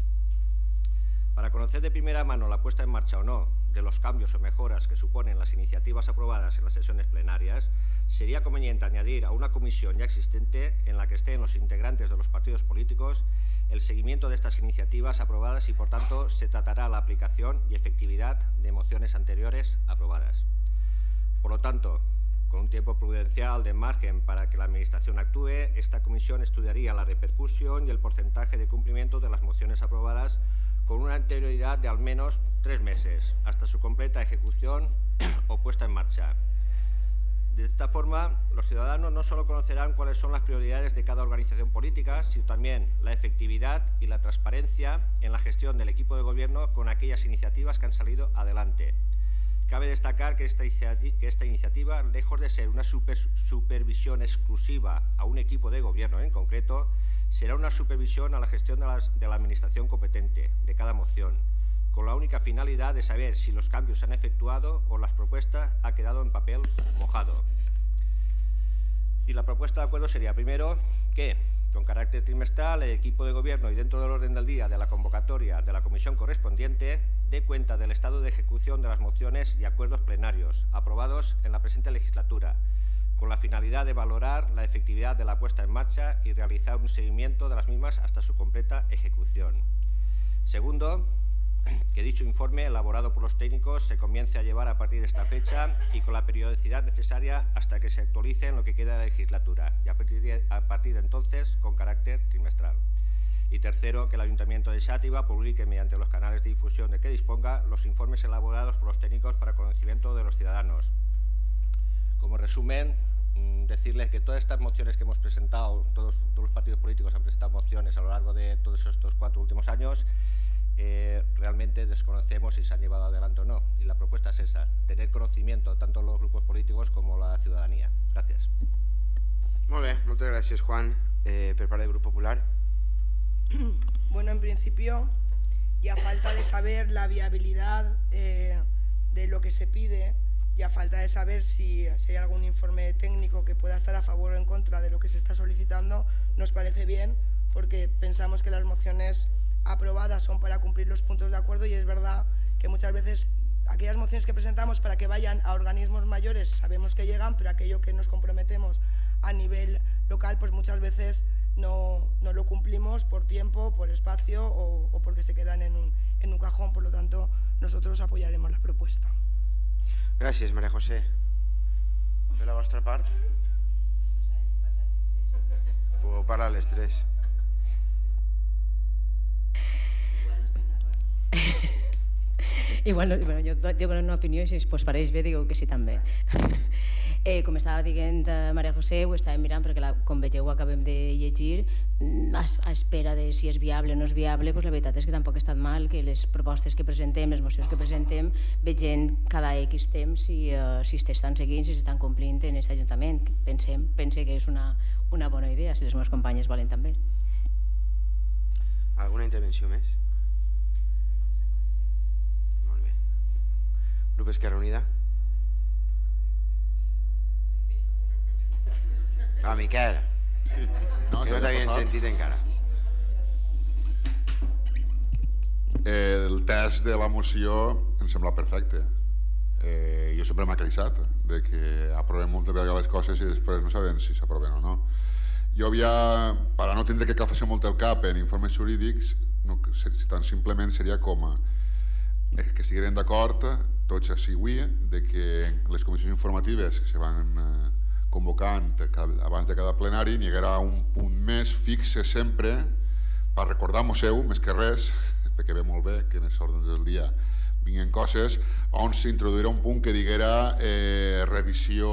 Para conocer de primera mano la puesta en marcha o no de los cambios o mejoras que suponen las iniciativas aprobadas en las sesiones plenarias, sería conveniente añadir a una comisión ya existente en la que estén los integrantes de los partidos políticos el seguimiento de estas iniciativas aprobadas y, por tanto, se tratará la aplicación y efectividad de mociones anteriores aprobadas. Por lo tanto, con un tiempo prudencial de margen para que la Administración actúe, esta comisión estudiaría la repercusión y el porcentaje de cumplimiento de las mociones aprobadas con una anterioridad de al menos 3 meses, hasta su completa ejecución o puesta en marcha. De esta forma, los ciudadanos no solo conocerán cuáles son las prioridades de cada organización política, sino también la efectividad y la transparencia en la gestión del equipo de gobierno con aquellas iniciativas que han salido adelante. Cabe destacar que esta iniciativa, lejos de ser una supervisión exclusiva a un equipo de gobierno en concreto, será una supervisión a la gestión de la administración competente de cada moción, con la única finalidad de saber si los cambios se han efectuado o las propuestas ha quedado en papel mojado. Y la propuesta de acuerdo sería, primero, que, con carácter trimestral, el equipo de gobierno y dentro del orden del día de la convocatoria de la comisión correspondiente, dé cuenta del estado de ejecución de las mociones y acuerdos plenarios aprobados en la presente legislatura, con la finalidad de valorar la efectividad de la puesta en marcha y realizar un seguimiento de las mismas hasta su completa ejecución. Segundo, que dicho informe, elaborado por los técnicos, se comience a llevar a partir de esta fecha y con la periodicidad necesaria hasta que se actualice en lo que queda de la legislatura y a partir de entonces con carácter trimestral. Y tercero, que el Ayuntamiento de Xàtiva publique mediante los canales de difusión de que disponga los informes elaborados por los técnicos para conocimiento de los ciudadanos. Como resumen, decirles que todas estas mociones que hemos presentado, todos los partidos políticos han presentado mociones a lo largo de todos estos 4 últimos años, realmente desconocemos si se han llevado adelante o no. Y la propuesta es esa, tener conocimiento tanto los grupos políticos como la ciudadanía. Gràcies. Molt bé, moltes gràcies, Juan. Per part del Grup Popular. Bueno, en principio, ya falta de saber la viabilidad de lo que se pide, ya falta de saber si hay algún informe técnico que pueda estar a favor o en contra de lo que se está solicitando. Nos parece bien, porque pensamos que las mociones aprobadas son para cumplir los puntos de acuerdo y es verdad que muchas veces aquellas mociones que presentamos para que vayan a organismos mayores sabemos que llegan, pero aquello que nos comprometemos a nivel local pues muchas veces no lo cumplimos por tiempo, por espacio o porque se quedan en un cajón. Por lo tanto, nosotros apoyaremos la propuesta. Gràcies, Maria José. De la vostra part? Puc parlar les 3. Igual, bueno, jo dic una opinió i si us pareix bé diu que sí també. Com estava dient Maria José, ho estàvem mirant perquè com vegeu ho acabem de llegir, a espera de si és viable o no és viable, doncs la veritat és que tampoc ha estat mal que les propostes que presentem, les mocions que presentem, vegem cada X temps si s'estan seguint, si s'estan complint en aquest Ajuntament. Pense que és una bona idea, si les meves companyes volen també. Alguna intervenció més? Molt bé. Grup Esquerra Unida? Miquel, que no t'havien sentit encara. El test de la moció em sembla perfecte. Jo sempre m'ha queixat de que aprovem moltes vegades coses i després no sabem si s'aproven o no. Jo havia, per a no tindre que cafejar molt el cap en informes jurídics, tan simplement seria com que estigueren d'acord tots així avui de que les comissions informatives que se van convocant abans de cada plenari n'hi haguera un punt més fixe sempre per recordar-nos-ho, més que res, perquè ve molt bé que en els ordres del dia vinguin coses, on s'introduirà un punt que diguera revisió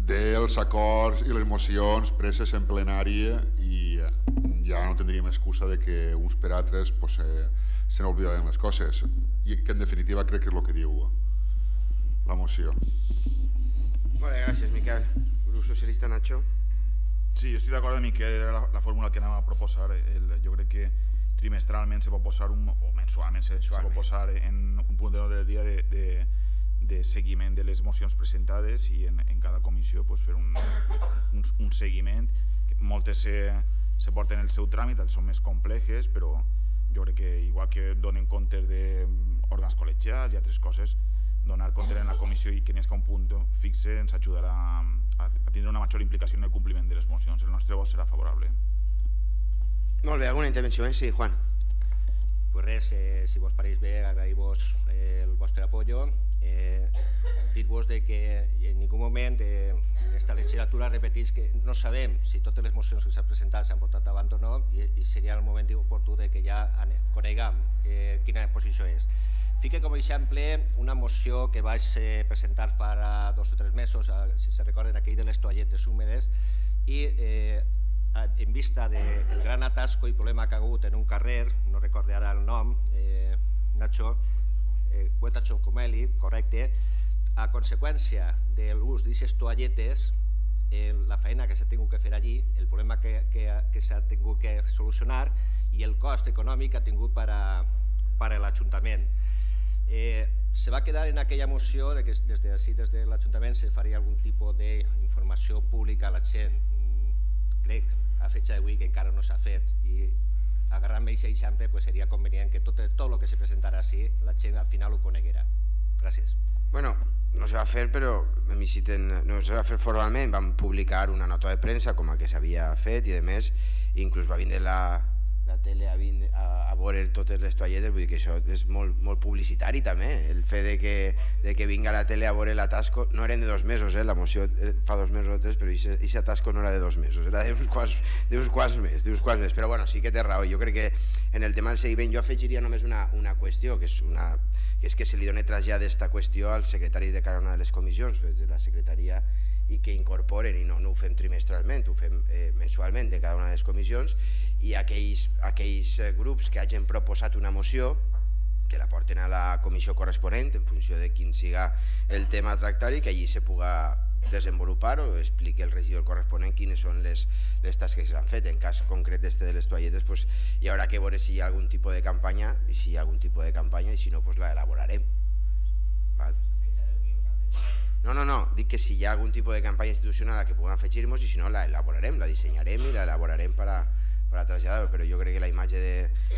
dels acords i les mocions preses en plenari i ja no tindríem excusa de que uns per altres se n'oblidaran les coses i que en definitiva crec que és el que diu la moció. Molt bé, gràcies, Miquel. Grup Socialista, Nacho. Sí, jo estic d'acord amb Miquel, era la fórmula que anàvem a proposar. Jo crec que trimestralment se pot posar o mensualment se pot posar en un punt de l'ordre del dia de seguiment de les mocions presentades i en cada comissió fer un seguiment. Moltes se porten el seu tràmit, són més complexes, però jo crec que igual que donen compte d'òrgans col·legiats i altres coses, donar compte en la comissió i que n'hi ha un punt fixe ens ajudarà a tindre una major implicació en el compliment de les mocions. El nostre vot serà favorable. Molt bé, alguna intervenció més? Sí, Juan. Pues res, si vos pareix bé, agrair-vos el vostre apoyo. Dir-vos que en ningú moment aquesta legislatura repetís que no sabem si totes les mocions que s'han presentat s'han portat davant o no i seria el moment oportú que ja coneguem quina posició és. Fique com a exemple una moció que vaig presentar fa 2 o 3 mesos, si se recorden, aquell de les toalletes húmedes, i en vista del gran atasco i problema que ha hagut en un carrer, no recordo ara el nom, Nacho, Huetacho Comeli, correcte, a conseqüència de l'ús d'aquestes toalletes, la feina que s'ha tingut que fer allí, el problema que s'ha tingut que solucionar i el cost econòmic que ha tingut per a l'Ajuntament. Se va quedar en aquella moció que des de l'Ajuntament se faria algun tipus d'informació pública a la gent. Crec, a fecha d'avui, que encara no s'ha fet i agarrant aquest exemple seria convenient que tot el que se presentara així la gent al final ho coneguera. Gràcies. Bueno, no se va fer, però no se va fer formalment, vam publicar una nota de premsa com a que s'havia fet i a més inclús va vindre la tele a veure totes les toalletes, vull dir que això és molt publicitari també, el fet de que vinga la tele a veure l'atasco, no eren de 2 mesos, la moció fa 2 mesos o 3, però aquest atasco no era de 2 mesos, era d'uns quants més, però bueno, sí que té raó, jo crec que en el tema del seguiment jo afegiria només una qüestió, que és que se li doni trasllat d'aquesta qüestió al secretari de cada una de les comissions, des de la secretaria, i que incorporen, i no ho fem trimestralment, ho fem mensualment de cada una de les comissions, i aquells grups que hagin proposat una moció que la porten a la comissió corresponent en funció de quin siga el tema a tractar i que allí se puga desenvolupar o expliqui el regidor corresponent quines són les tasques que s'han fet. En cas concret de les toalletes hi haurà que veure si hi ha algun tipus de campanya i si hi ha algun tipus de campanya i si no la elaborarem. No, dic que si hi ha algun tipus de campanya institucional a la que puguem afegir-nos i si no la elaborarem, la dissenyarem i la elaborarem per a traslladar-ho, però jo crec que la imatge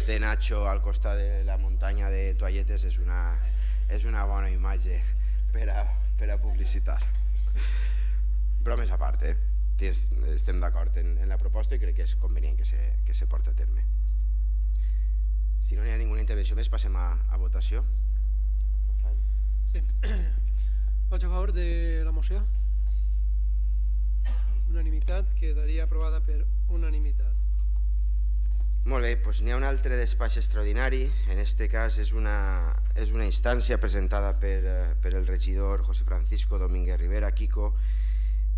de Nacho al costat de la muntanya de toalletes és una bona imatge per a publicitar. Bromes a part, estem d'acord en la proposta i crec que és convenient que se porti a terme. Si no hi ha ninguna intervenció més, passem a votació. Sí. Vaig a favor de la moció. Unanimitat, quedaria aprovada per unanimitat. Molt bé, doncs n'hi ha un altre despatx extraordinari, en aquest cas és una instància presentada per el regidor José Francisco Domínguez Rivera, Quico,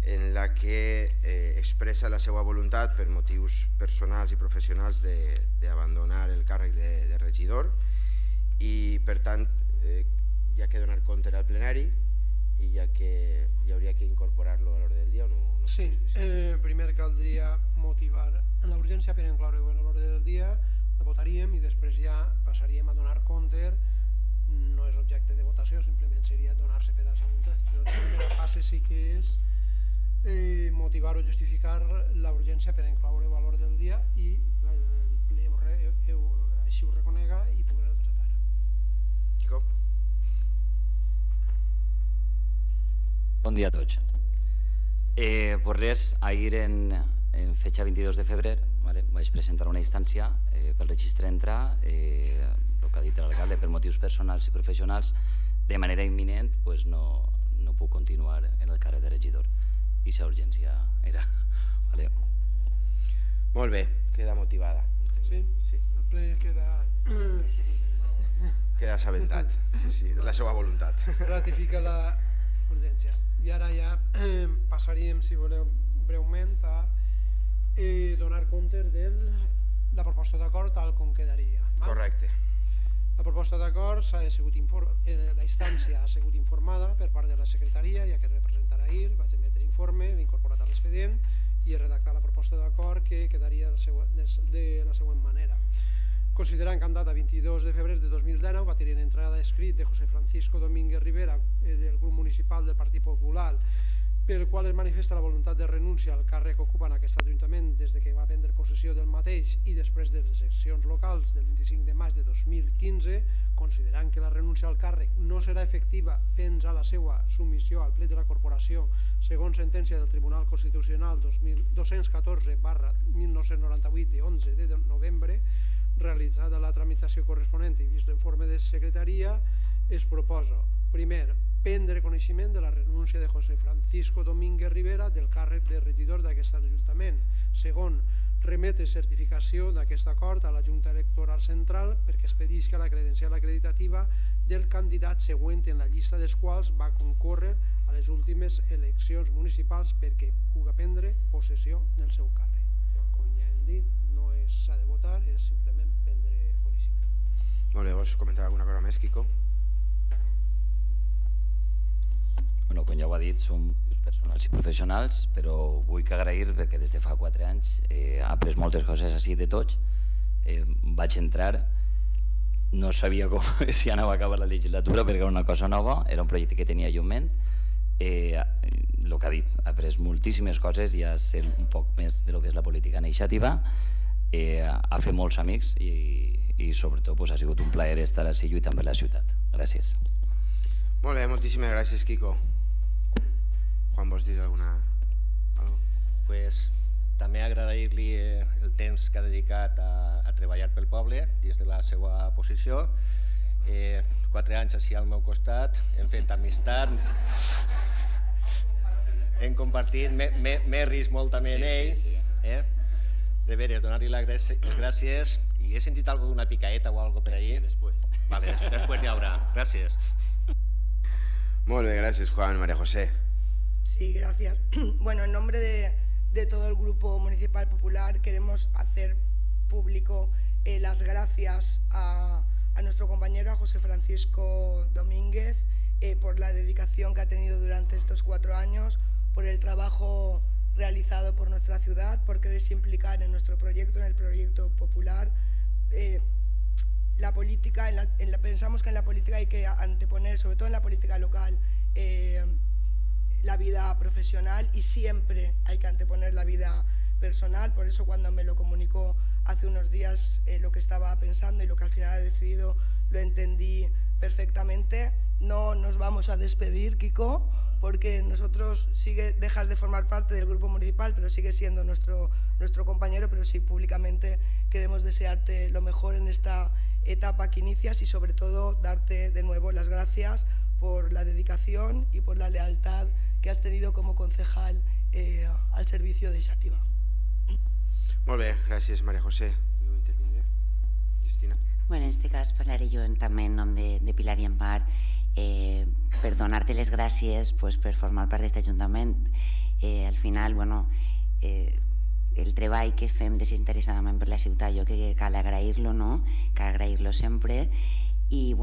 en la que expressa la seva voluntat per motius personals i professionals d'abandonar el càrrec de regidor i per tant hi ha que donar compte al plenari i ja que hi hauria que incorporar-lo a l'ordre del dia o no? Sí, primer caldria motivar la urgència per incloure-ho a l'ordre del dia, la votaríem i després ja passaríem a donar compte, no és objecte de votació, simplement seria donar-se per assabentat, però la primera fase sí que és motivar o justificar la urgència per incloure-ho a l'ordre del dia i el ple així ho reconega i poder-ho tratar. Quico? Bon dia a tots. Pues res, ahir en fecha 22 de febrer vaig presentar una instància pel registre d'entrar, el que ha dit l'alcalde, per motius personals i professionals, de manera imminent no puc continuar en el càrrec de regidor i la urgència era. Molt bé, queda motivada. Sí, el ple queda assabentat, sí, és la seva voluntat. Ratifica la urgència. I ara ja passaríem, si voleu, breument a donar compte de la proposta d'acord tal com quedaria. Correcte. La proposta d'acord la instància ha sigut informada per part de la secretaria, ja que representarà ahir, vaig emetre informe, l'he incorporat a l'expedient i he redactat la proposta d'acord que quedaria de la següent manera. Considerant que en data 22 de febrer de 2019 va tenir entrada escrit de José Francisco Domínguez Rivera del grup municipal del Partit Popular, pel qual es manifesta la voluntat de renúncia al càrrec que ocupa en aquest Ajuntament des que va prendre possessió del mateix i després de les eleccions locals del 25 de maig de 2015, considerant que la renúncia al càrrec no serà efectiva fins a la seva submissió al ple de la corporació segons sentència del Tribunal Constitucional 214/1998 de 11 de novembre, realitzada la tramitació corresponent i vist l'informe de secretaria, es proposa, primer, prendre coneixement de la renúncia de José Francisco Domínguez Rivera del càrrec de regidor d'aquest Ajuntament. Segon, remetre certificació d'aquest acord a la Junta Electoral Central perquè expedisca la credencial acreditativa del candidat següent en la llista dels quals va concórrer a les últimes eleccions municipals perquè pugui prendre possessió del seu càrrec. Com ja hem dit, no s'ha de votar, és simplement prendre coneixement. Molt bé, vols comentar alguna cosa més, Quico? Bueno, com ja ho ha dit, són motius personals i professionals, però vull agrair perquè des de fa 4 anys he après moltes coses així de tots. Vaig entrar, no sabia si anava a acabar la legislatura perquè era una cosa nova, era un projecte que tenia jo en ment. El que ha dit, he après moltíssimes coses, ja sé un poc més de lo que és la política iniciativa, ha fet molts amics i sobretot ha sigut un plaer estar així lluitant per la ciutat. Gràcies. Molt bé, moltíssimes gràcies, Quico. Juan, vols dir alguna cosa? Pues, també agrair-li el temps que ha dedicat a treballar pel poble des de la seva posició. 4 anys així al meu costat, hem fet amistat, hem compartit, m'he risc molt també en ell. De veres, donar-li les gràcies. I he sentit alguna d'una picaeta o alguna per ahí? Sí, després. Vale, després n'hi haurà. Gràcies. Molt bé, gràcies, Juan. María José. Sí, gracias. Bueno, en nombre de todo el Grupo Municipal Popular queremos hacer público las gracias a nuestro compañero, a José Francisco Domínguez, por la dedicación que ha tenido durante estos 4 años, por el trabajo realizado por nuestra ciudad, por quererse implicar en nuestro proyecto, en el proyecto popular. La política, pensamos que en la política hay que anteponer, sobre todo en la política local, la vida profesional y siempre hay que anteponer la vida personal. Por eso cuando me lo comunicó hace unos días lo que estaba pensando y lo que al final ha decidido, lo entendí perfectamente. No nos vamos a despedir, Quico, porque nosotros dejas de formar parte del grupo municipal, pero sigue siendo nuestro compañero, pero sí públicamente queremos desearte lo mejor en esta etapa que inicias y sobre todo darte de nuevo las gracias por la dedicación y por la lealtad que has tenido como concejal al servicio de Xàtiva. Molt bé, gràcies, María José. Vull intervindre? Cristina. Bueno, en este cas parlaré jo també en nom de Pilar i Empar per donar-te les gràcies per formar part d'aquest Ajuntament. Al final, el treball que fem desinteressadament per la ciutat, jo crec que cal agrair-lo, cal agrair-lo sempre, i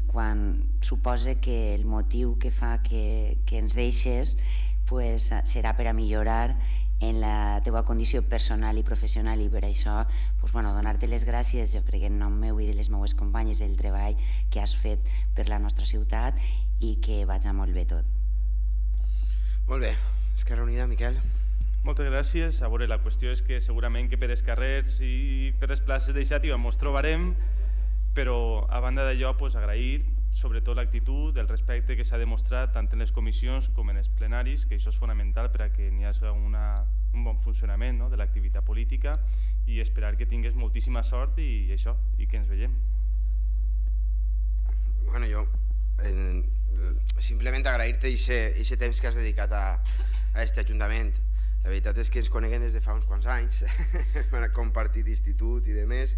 quan suposa que el motiu que fa que ens deixes serà per a millorar en la teva condició personal i professional, i per això donar-te les gràcies, jo crec que en nom meu i de les meues companyes, del treball que has fet per la nostra ciutat i que vagi molt bé tot. Molt bé. Esquerra Unida, Miquel. Moltes gràcies. A veure, la qüestió és que segurament que per els carrers i per les places de Xàtiva ens trobarem, però a banda d'allò agrair sobretot l'actitud, el respecte que s'ha demostrat tant en les comissions com en els plenaris, que això és fonamental per a que n'hi hagi un bon funcionament de l'activitat política, i esperar que tingues moltíssima sort i això, i que ens veiem. Bueno, jo simplement agrair-te aquest temps que has dedicat a aquest Ajuntament. La veritat és que ens coneguem des de fa uns quants anys, hem compartit institut i demés,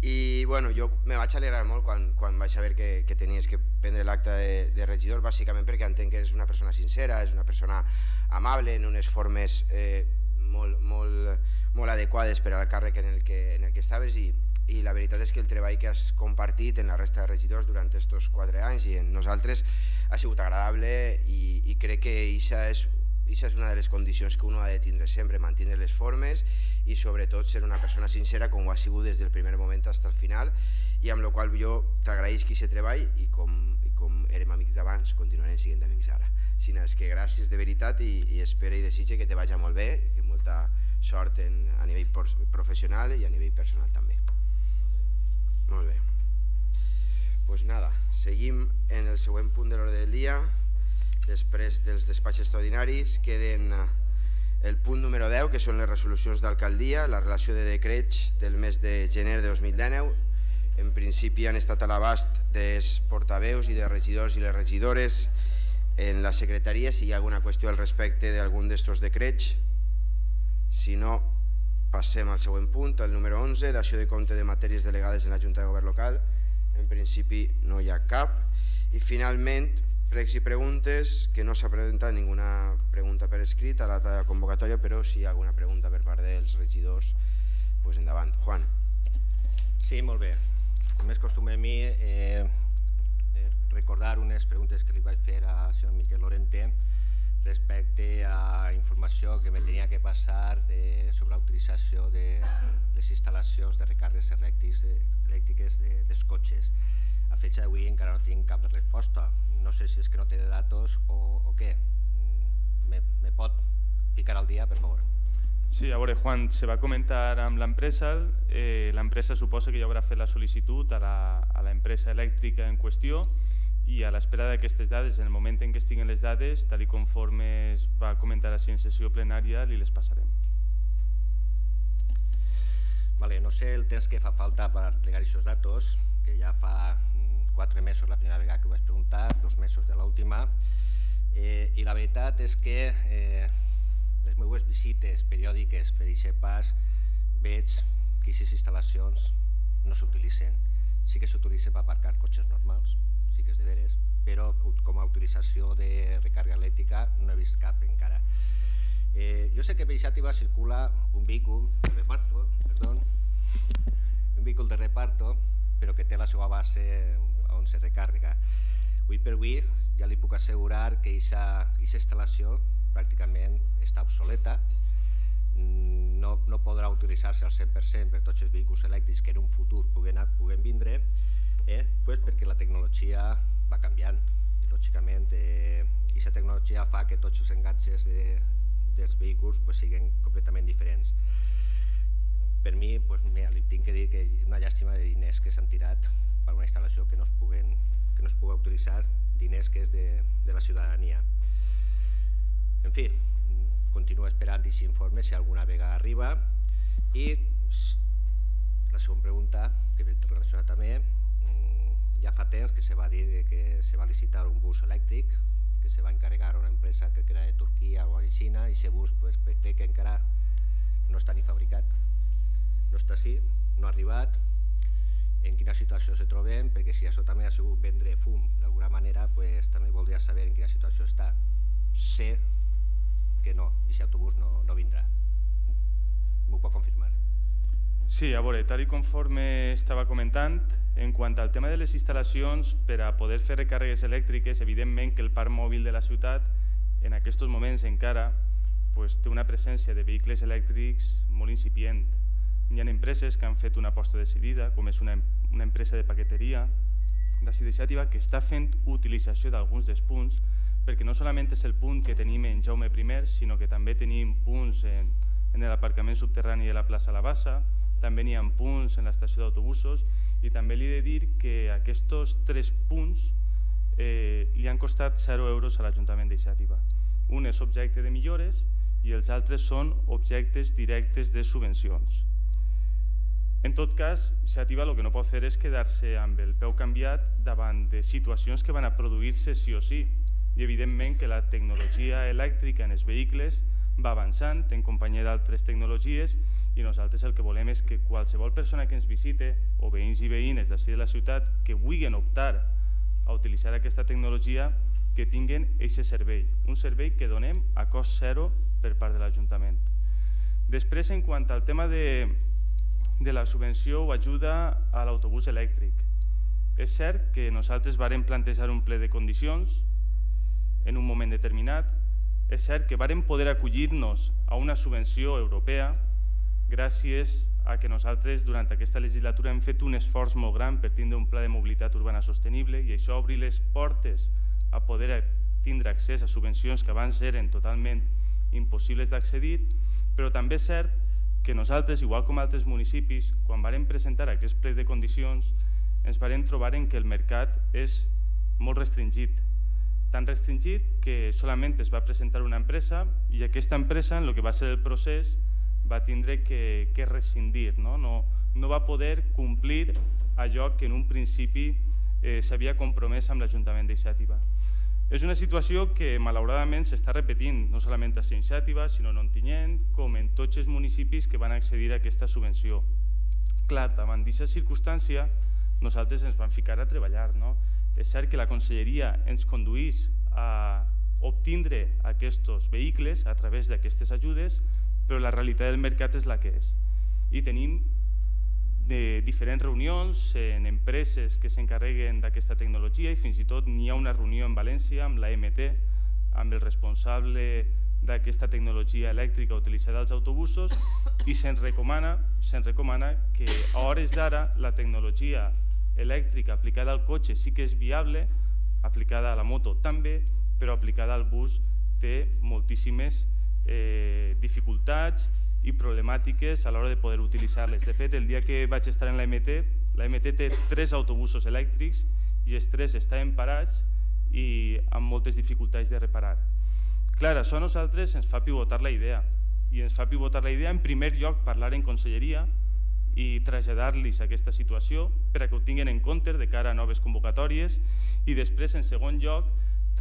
i jo me vaig alegrar molt quan vaig saber que tenies que prendre l'acte de regidor, bàsicament perquè entenc que eres una persona sincera, és una persona amable, en unes formes molt adequades per al càrrec en el que estaves, i la veritat és que el treball que has compartit en la resta de regidors durant aquests 4 anys i en nosaltres ha sigut agradable, i crec que això és Aquesta és una de les condicions que un ha de tindre sempre, mantenir les formes i sobretot ser una persona sincera com ho ha sigut des del primer moment fins al final, i amb la qual jo t'agraïsc aquest treball i com érem amics d'abans continuarem sent amics ara. Sinó és que gràcies de veritat i espero i desitge que te vagi molt bé, que molta sort a nivell professional i a nivell personal també. Molt bé. Doncs nada, seguim en el següent punt de l'ordre del dia. Després dels despatxos extraordinaris queden el punt número 10, que són les resolucions d'alcaldia, la relació de decrets del mes de gener de 2019. En principi han estat a l'abast dels portaveus i dels regidors i les regidores en la secretaria si hi ha alguna qüestió al respecte d'algun d'estos decrets. Si no, passem al següent punt, el número 11, dació de compte de matèries delegades en la Junta de Govern Local. En principi no hi ha cap. I finalment, pregs i preguntes, que no s'ha presentat ninguna pregunta per escrit a la data de convocatòria, però si hi ha alguna pregunta per part dels regidors, doncs endavant. Juan. Sí, molt bé. Com és costum a mi, recordar unes preguntes que li vaig fer al senyor Miquel Lorente respecte a informació que me tenia que passar sobre la utilització de les instal·lacions de recàrregues elèctriques dels cotxes. A fecha d'avui encara no tinc cap resposta. No sé si és que no té datos o què. Me pot ficar al dia, per favor? Sí, a veure, Juan, se va comentar amb l'empresa. L'empresa suposa que ja haurà fet la sol·licitud a l'empresa elèctrica en qüestió i a l'espera d'aquestes dades, en el moment en què estiguen les dades, tal i conforme es va comentar així en sessió plenària, li les passarem. No sé el temps que fa falta per plegar aquests datos, que ja fa 4 mesos la primera vegada que ho vaig preguntar, 2 mesos de l'última, i la veritat és que les meves visites periòdiques per aquest pas veig que aquestes instal·lacions no s'utilitzen. Sí que s'utilitzen per aparcar cotxes normals, sí que és de veres, però com a utilització de recàrrega elèctrica no he vist cap encara. Jo sé que per Iniciativa circula un vehícul de reparto, però que té la seva base on se recàrrega. Avui per avui ja li puc assegurar que aquesta instal·lació pràcticament està obsoleta, no podrà utilitzar-se al 100% per tots els vehicles elèctrics que en un futur puguen vindre, perquè la tecnologia va canviant i lògicament aquesta tecnologia fa que tots els enganxes dels vehicles siguin completament diferents. Per mi, li tinc que dir que és una llàstima de diners que s'han tirat per una instal·lació que no es pugui utilitzar, diners que és de la ciutadania. En fi, continuo esperant aquest informe si alguna vegada arriba. I la segona pregunta, que ve relacionada també, ja fa temps que se va dir que se va licitar un bus elèctric que se va encarregar a una empresa que era de Turquia o de Xina, i aquest bus crec que encara no està ni fabricat, no està així, no ha arribat. En quina situació se trobem, perquè si això també ha sigut vendre fum d'alguna manera, també voldria saber en quina situació està. Sé que no, aquest autobús no vindrà. M'ho pot confirmar? Sí, a veure, tal i conforme estava comentant, en quant al tema de les instal·lacions, per a poder fer recàrregues elèctriques, evidentment que el parc mòbil de la ciutat en aquests moments encara té una presència de vehicles elèctrics molt incipient. Hi ha empreses que han fet una aposta decidida, com és una empresa de paqueteria d'ací d'iniciativa que està fent utilització d'alguns dels punts, perquè no solament és el punt que tenim en Jaume I, sinó que també tenim punts en l'aparcament subterrani de la plaça La Bassa, també n'hi ha punts en l'estació d'autobusos, i també li he de dir que aquests 3 punts li han costat 0 euros a l'Ajuntament d'Iniciativa. Un és objecte de millores i els altres són objectes directes de subvencions. En tot cas, Iniciativa el que no pot fer és quedar-se amb el peu canviat davant de situacions que van a produir-se sí o sí. I evidentment que la tecnologia elèctrica en els vehicles va avançant en companyia d'altres tecnologies, i nosaltres el que volem és que qualsevol persona que ens visite, o veïns i veïnes d'ací de la ciutat, que vulguin optar a utilitzar aquesta tecnologia, que tinguin aquest servei, un servei que donem a cost zero per part de l'Ajuntament. Després, en quant al tema de la subvenció o ajuda a l'autobús elèctric, és cert que nosaltres vàrem plantejar un ple de condicions en un moment determinat. és cert que vàrem poder acollir-nos a una subvenció europea gràcies a que nosaltres durant aquesta legislatura hem fet un esforç molt gran per tindre un pla de mobilitat urbana sostenible i això obri les portes a poder tindre accés a subvencions que abans eren totalment impossibles d'accedir, però també és cert que nosaltres, igual com altres municipis, quan vàrem presentar aquest plec de condicions, ens vàrem trobar en que el mercat és molt restringit, tan restringit que solament es va presentar una empresa i aquesta empresa, en el que va ser el procés, va tindre que rescindir, no va poder complir allò que en un principi s'havia compromès amb l'Ajuntament de Xàtiva. És una situació que malauradament s'està repetint, no solament a Xàtiva, sinó en Ontinyent, com en tots els municipis que van accedir a aquesta subvenció. Clar, davant d'aquesta circumstància, nosaltres ens vam ficar a treballar. És cert que la Conselleria ens conduís a obtindre aquests vehicles a través d'aquestes ajudes, però la realitat del mercat és la que és. I tenim diferents reunions en empreses que s'encarreguen d'aquesta tecnologia i fins i tot n'hi ha una reunió en València amb l'AMT, amb el responsable d'aquesta tecnologia elèctrica utilitzada als autobusos i se'ns recomana que a hores d'ara la tecnologia elèctrica aplicada al cotxe sí que és viable, aplicada a la moto també, però aplicada al bus té moltíssimes dificultats i problemàtiques a l'hora de poder utilitzar-les. De fet, el dia que vaig estar en l'AMT té 3 autobusos elèctrics i els 3 estaven parats i amb moltes dificultats de reparar. Clar, això a nosaltres ens fa pivotar la idea i ens fa pivotar la idea en primer lloc parlar en conselleria i traslladar-los aquesta situació per a que ho tinguin en compte de cara a noves convocatòries i després, en segon lloc,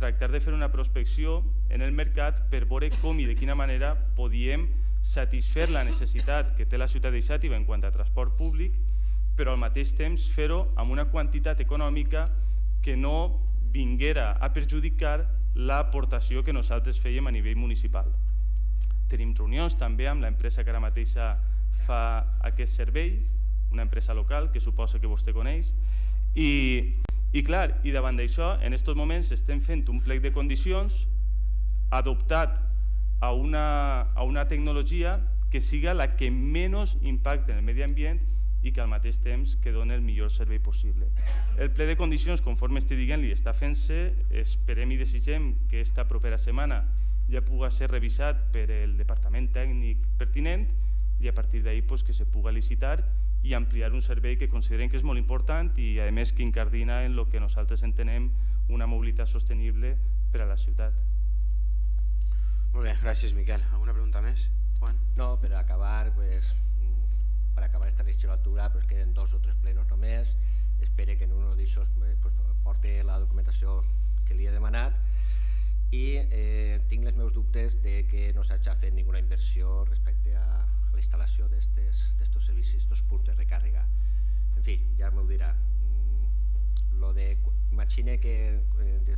tractar de fer una prospecció en el mercat per veure com i de quina manera podíem satisfer la necessitat que té la ciutat de Xàtiva en quant a transport públic, però al mateix temps fer-ho amb una quantitat econòmica que no vinguera a perjudicar l'aportació que nosaltres fèiem a nivell municipal. Tenim reunions també amb l'empresa que ara mateixa fa aquest servei, una empresa local que suposa que vostè coneix, i clar, i davant d'això, en aquests moments estem fent un plec de condicions adoptat a una tecnologia que siga la que menys impacte en el medi ambient i que al mateix temps que doni el millor servei possible. El ple de condicions, conforme estic dient-li, està fent-se, esperem i desitgem que aquesta propera setmana ja pugui ser revisat per el departament tècnic pertinent i a partir d'ahir que se pugui licitar i ampliar un servei que considerem que és molt important i a més que incardina en el que nosaltres entenem una mobilitat sostenible per a la ciutat. Molt bé, gràcies Miquel. Alguna pregunta més? Juan? No, per acabar esta legislatura queden 2 o 3 plenos només. Espero que en un d'aixòs porti la documentació que li he demanat i tinc els meus dubtes de que no s'hagi fet ninguna inversió respecte a la instal·lació d'estos servicis, d'estos punts de recàrrega. En fi, ja m'ho dirà. Imagine que des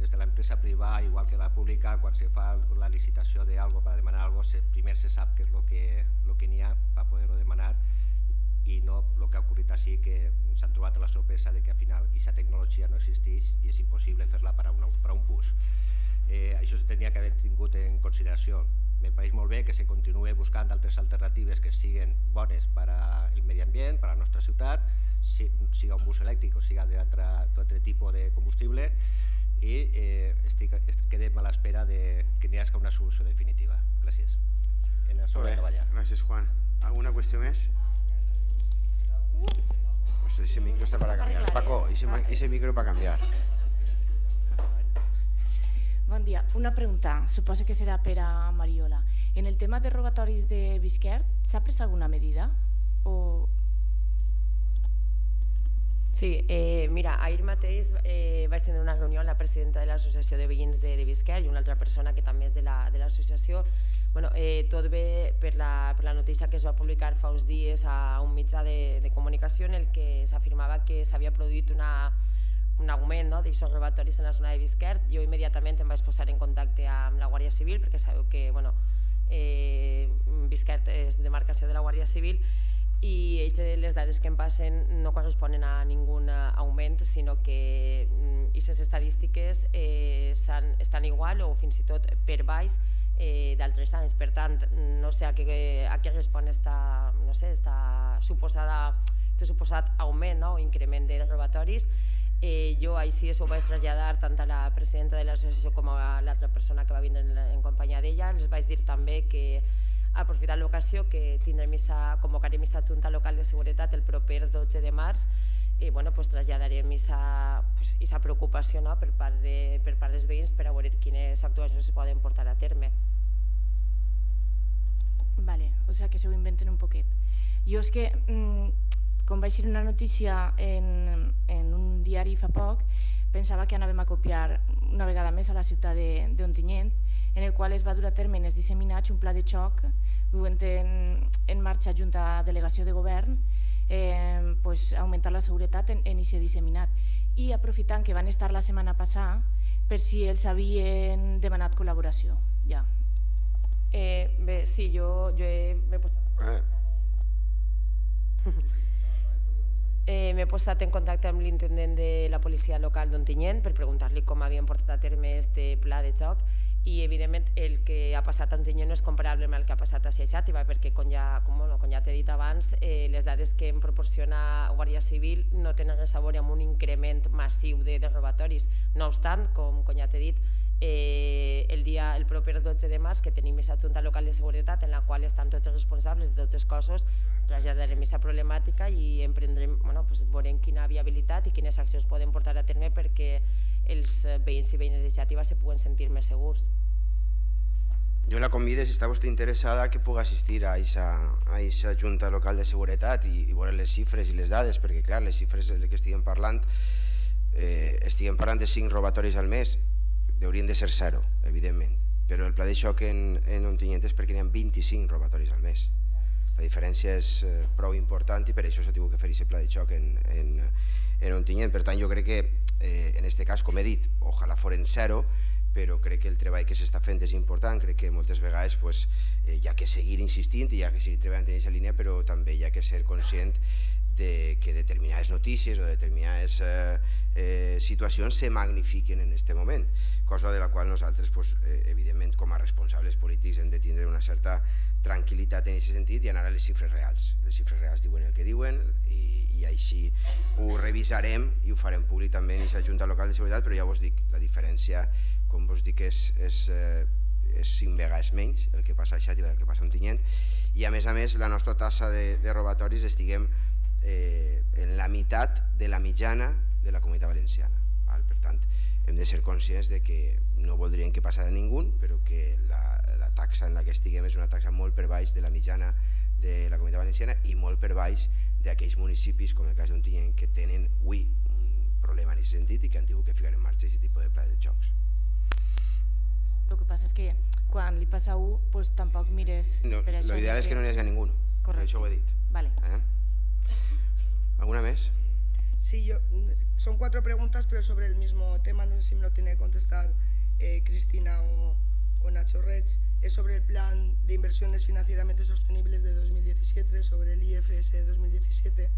de l'empresa privada, igual que la pública, quan se fa la licitació d'algo per demanar algo, primer se sap què és el que n'hi ha per poder-ho demanar i no el que ha ocorrit així, que s'han trobat la sorpresa que al final aquesta tecnologia no existeix i és impossible fer-la per a un bus. Això se tenia que haver tingut en consideració. Me pareix molt bé que se continuï buscant altres alternatives que siguin bones per al medi ambient, per a la nostra ciutat, siga un bus elèctric o siga d'altre tipus de combustible i quedem a l'espera que n'hi hagi una solució definitiva. Gràcies. En això de treballar. Gràcies, Juan. ¿Alguna qüestió més? Ese micro está para cambiar. Paco, ese micro para cambiar. Bon dia. Una pregunta, suposo que serà per a Mariola. En el tema de robatoris de Bisquert, s'ha pres alguna medida? Sí, mira, ahir mateix vaig tenir una reunió amb la presidenta de l'Associació de Veïns de Bisquert i una altra persona que també és de l'associació. Tot ve per la notícia que es va publicar fa uns dies a un mitjà de comunicació en el que s'afirmava que s'havia produït un augment d'aquests robatoris en la zona de Bisquert. Jo immediatament em vaig posar en contacte amb la Guàrdia Civil perquè sabeu que Bisquert és demarcació de la Guàrdia Civil i les dades que em passen no corresponen a ningun augment, sinó que aquestes estadístiques estan igual o fins i tot per baix d'altres anys. Per tant, no sé a què respon suposat augment o increment de robatoris. Jo així ho vaig traslladar tant a la presidenta de l'associació com a l'altra persona que va vindre en companyia d'ella. Els vaig dir també que aprofitant l'ocasió que convocarem aquesta Junta Local de Seguretat el proper 12 de març i traslladarem aquesta preocupació per part dels veïns per a veure quines actuacions es poden portar a terme. Vale, o sea que se ho inventen un poquet. Jo és que, com vaig dir una notícia en un diari fa poc, pensava que anàvem a copiar una vegada més a la ciutat d'Ontinyent, en el qual es va dur a terme en els disseminats un pla de xoc duent en marxa junta a delegació de govern, augmentar la seguretat en aquest disseminat. I aprofitant que van estar la setmana passada per si els havien demanat col·laboració. Ja. Bé, sí, jo m'he posat en contacte amb l'intendent de la policia local d'Ontinyent per preguntar-li com havien portat a terme aquest pla de xoc i evidentment el que ha passat a Ontinyent no és comparable amb el que ha passat a Xàtiva perquè com ja t'he dit abans les dades que em proporciona Guàrdia Civil no tenen res a veure amb un increment massiu de robatoris. No obstant, com ja t'he dit, el proper 12 de març que tenim aquesta Junta Local de Seguretat en la qual estan tots els responsables de tots els cossos, traslladarem aquesta problemàtica i emprendrem, veurem quina viabilitat i quines accions poden portar a terme perquè els veïns i veïnes de Xàtiva se puguen sentir més segurs. Jo la convido, si està vostè interessada, que pugui assistir a aquesta Junta Local de Seguretat i veure les xifres i les dades, perquè clar, les xifres de què estiguem parlant de 5 robatoris al mes, haurien de ser 0, evidentment, però el pla de xoc en Ontinyent és perquè n'hi ha 25 robatoris al mes. La diferència és prou important i per això s'ha tingut que fer aquest pla de xoc en Ontinyent. Per tant, jo crec que en aquest cas, com he dit, ojalà foren 0, però crec que el treball que s'està fent és important. Crec que moltes vegades hi ha que seguir insistint i hi ha que seguir treballant en aquesta línia, però també hi ha que ser conscient que determinades notícies o determinades situacions se magnifiquen en aquest moment, cosa de la qual nosaltres, evidentment, com a responsables polítics hem de tindre una certa tranquil·litat en aquest sentit i anar a les xifres reals. Les xifres reals diuen el que diuen i així ho revisarem i ho farem públic també en aquesta Junta Local de Seguretat, però ja vos dic, la diferència, com vos dic, és 5 vegades menys el que passa a Xàtiva del que passa a Ontinyent i a més, la nostra tassa de robatoris estiguem en la meitat de la mitjana de la Comunitat Valenciana. Per tant, hem de ser conscients de que no voldríem que passara a ningú, però que la taxa en la que estiguem és una taxa molt per baix de la mitjana de la Comunitat Valenciana i molt per baix d'aquells municipis, com el cas d'Ontinyent, que tenen avui un problema en aquest sentit i que han tingut que ficar en marxa aquest tipus de pla de xocs. El que passa és que quan li passa a un, tampoc mires per això. L'ideal és que no n'hi hagi ningú, per això ho he dit. ¿Alguna més? Sí, son 4 preguntas, pero sobre el mismo tema, no sé si me lo tiene que contestar Cristina o Nacho Rech. Es sobre el plan de inversiones financieramente sostenibles de 2017, sobre el IFS de 2017.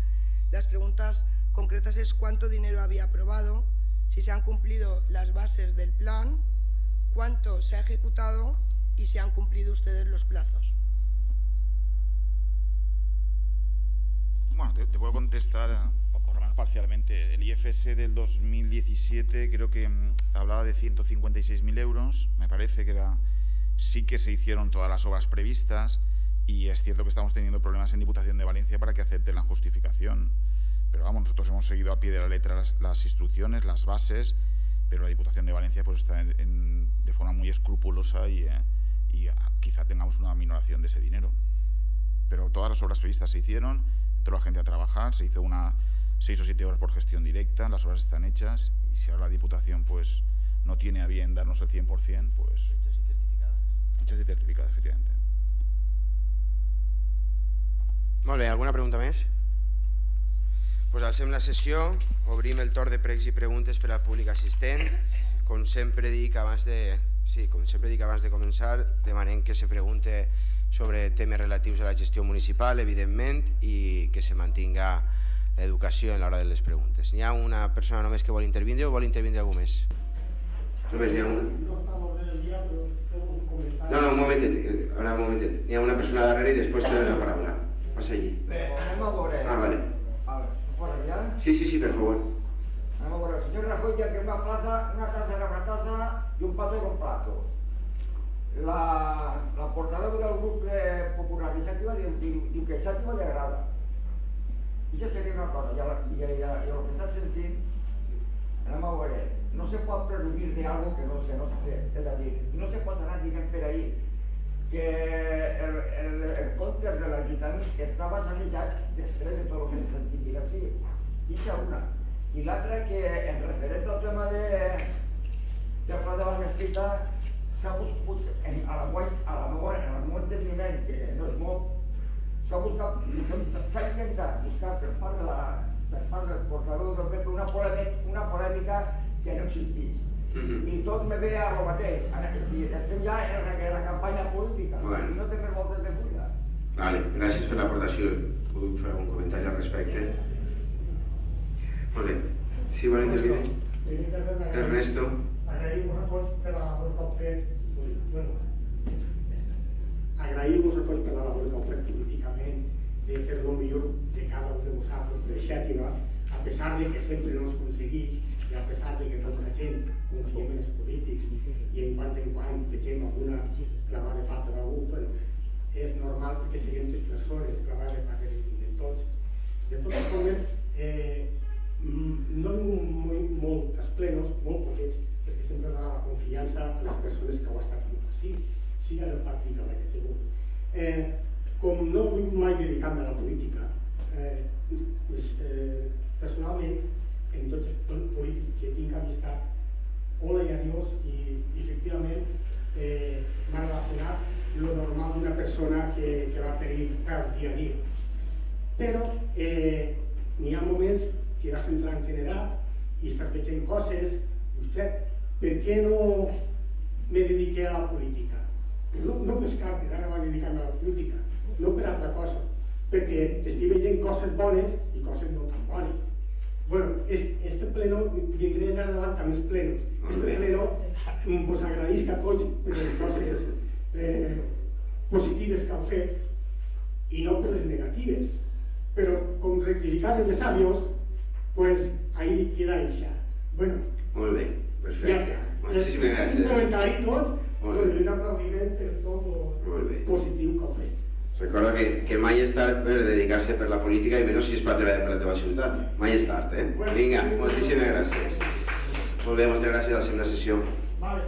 Las preguntas concretas es cuánto dinero había aprobado, si se han cumplido las bases del plan, cuánto se ha ejecutado y si han cumplido ustedes los plazos. Bueno, te puedo contestar, por lo menos parcialmente. El IFS del 2017 creo que hablaba de 156.000 euros, me parece que sí que se hicieron todas las obras previstas y es cierto que estamos teniendo problemas en Diputación de Valencia para que acepten la justificación, pero vamos, nosotros hemos seguido a pie de la letra las instrucciones, las bases, pero la Diputación de Valencia está de forma muy escrupulosa y quizá tengamos una minoración de ese dinero. Pero todas las obras previstas se hicieron, entró la gente a trabajar, se hizo 6 o 7 horas por gestión directa, las obras están hechas y si ahora la Diputación no tiene a bien darnos el 100%, hechas y certificadas. Hechas y certificadas, efectivamente. Molt bé, alguna pregunta més? Alcem la sessió, obrim el torn de pregs i preguntes per al públic assistent. Com sempre dic abans de començar, demanem que se pregunte sobre temes relatius a la gestió municipal, evidentment, i que se mantinga l'educació en l'hora de les preguntes. N'hi ha una persona només que vol intervindre o vol intervindre algú més? Només n'hi ha una? No, un momentet. N'hi ha una persona darrere i després te dono la paraula. Passa allí. Anem a veure. Vale. Sí, per favor. Anem a veure. El senyor Rajoy ya que una taza era una taza y un plato era un plato. La portaveu del grup popular d'Iniciativa diu que Iniciativa li agrada. I això seria una cosa, i el que estàs sentint, anem a veure, no se pot presumir de algo que no s'ha fet, és a dir, no se pot anar dient per ahir que el compte de l'Ajuntament estava sanejat després de tot el que hem sentit així. I això una. I l'altra que en referent al tema del pla de la mesquita s'ha buscat, a la meu enteniment, que no és molt, s'ha intentat buscar per part del portaveu del PP una polèmica que no existeix. I tot me ve a lo mateix. Estem ja en la campanya política i no té més voltes de fulla. Vale, gràcies per l'aportació. Vull fer un comentari al respecte. Molt bé. Sí, vol intervenir? Ernesto. Agraïm-vos a tots per la labor que heu fet. Agraïm-vos a tots per la labor que heu fet políticament, de fer el millor de cada un de vosaltres per Iniciativa, a pesar de que sempre no es aconsegueix i a pesar de que molta gent confiem en els polítics i en quan vegem alguna clavada de pata d'algú, és normal perquè siguem tres persones, clavada de pata de tots. De totes formes, no vingut molt als plenos, molt poquets, perquè sempre dona la confiança a les persones que ho estan fent així, siga del partit que l'hagi sigut. Com no vull mai dedicar-me a la política, personalment, en tots els polítics que tinc amistat, hola i adiós, i efectivament m'ha relacionat lo normal d'una persona que va per dia a dia. Però n'hi ha moments que vas entrant en edat i estàs veient coses, per què no me dediqué a la política? No descarti d'ara va dedicar-me a la política, no per altra cosa, perquè estic veient coses bones i coses no tan bones. Bueno, este pleno, vindré d'ara endavant a més plenos. Este pleno us agraïsc a tots per les coses positives que heu fet i no per les negatives. Però com rectificades de sabios, pues ahí queda això. Bueno, molt bé, perfecte. Ja està. Moltíssimes gràcies. Un comentari tot, i un aplaudiment per tot el positiu que heu fet. Recorda que mai és tard per dedicar-se per la política i menys si és per treballar per la teva ciutat. Mai és tard, eh? Vinga, moltíssimes gràcies. Molt bé, moltes gràcies, alcem la sessió. Vale.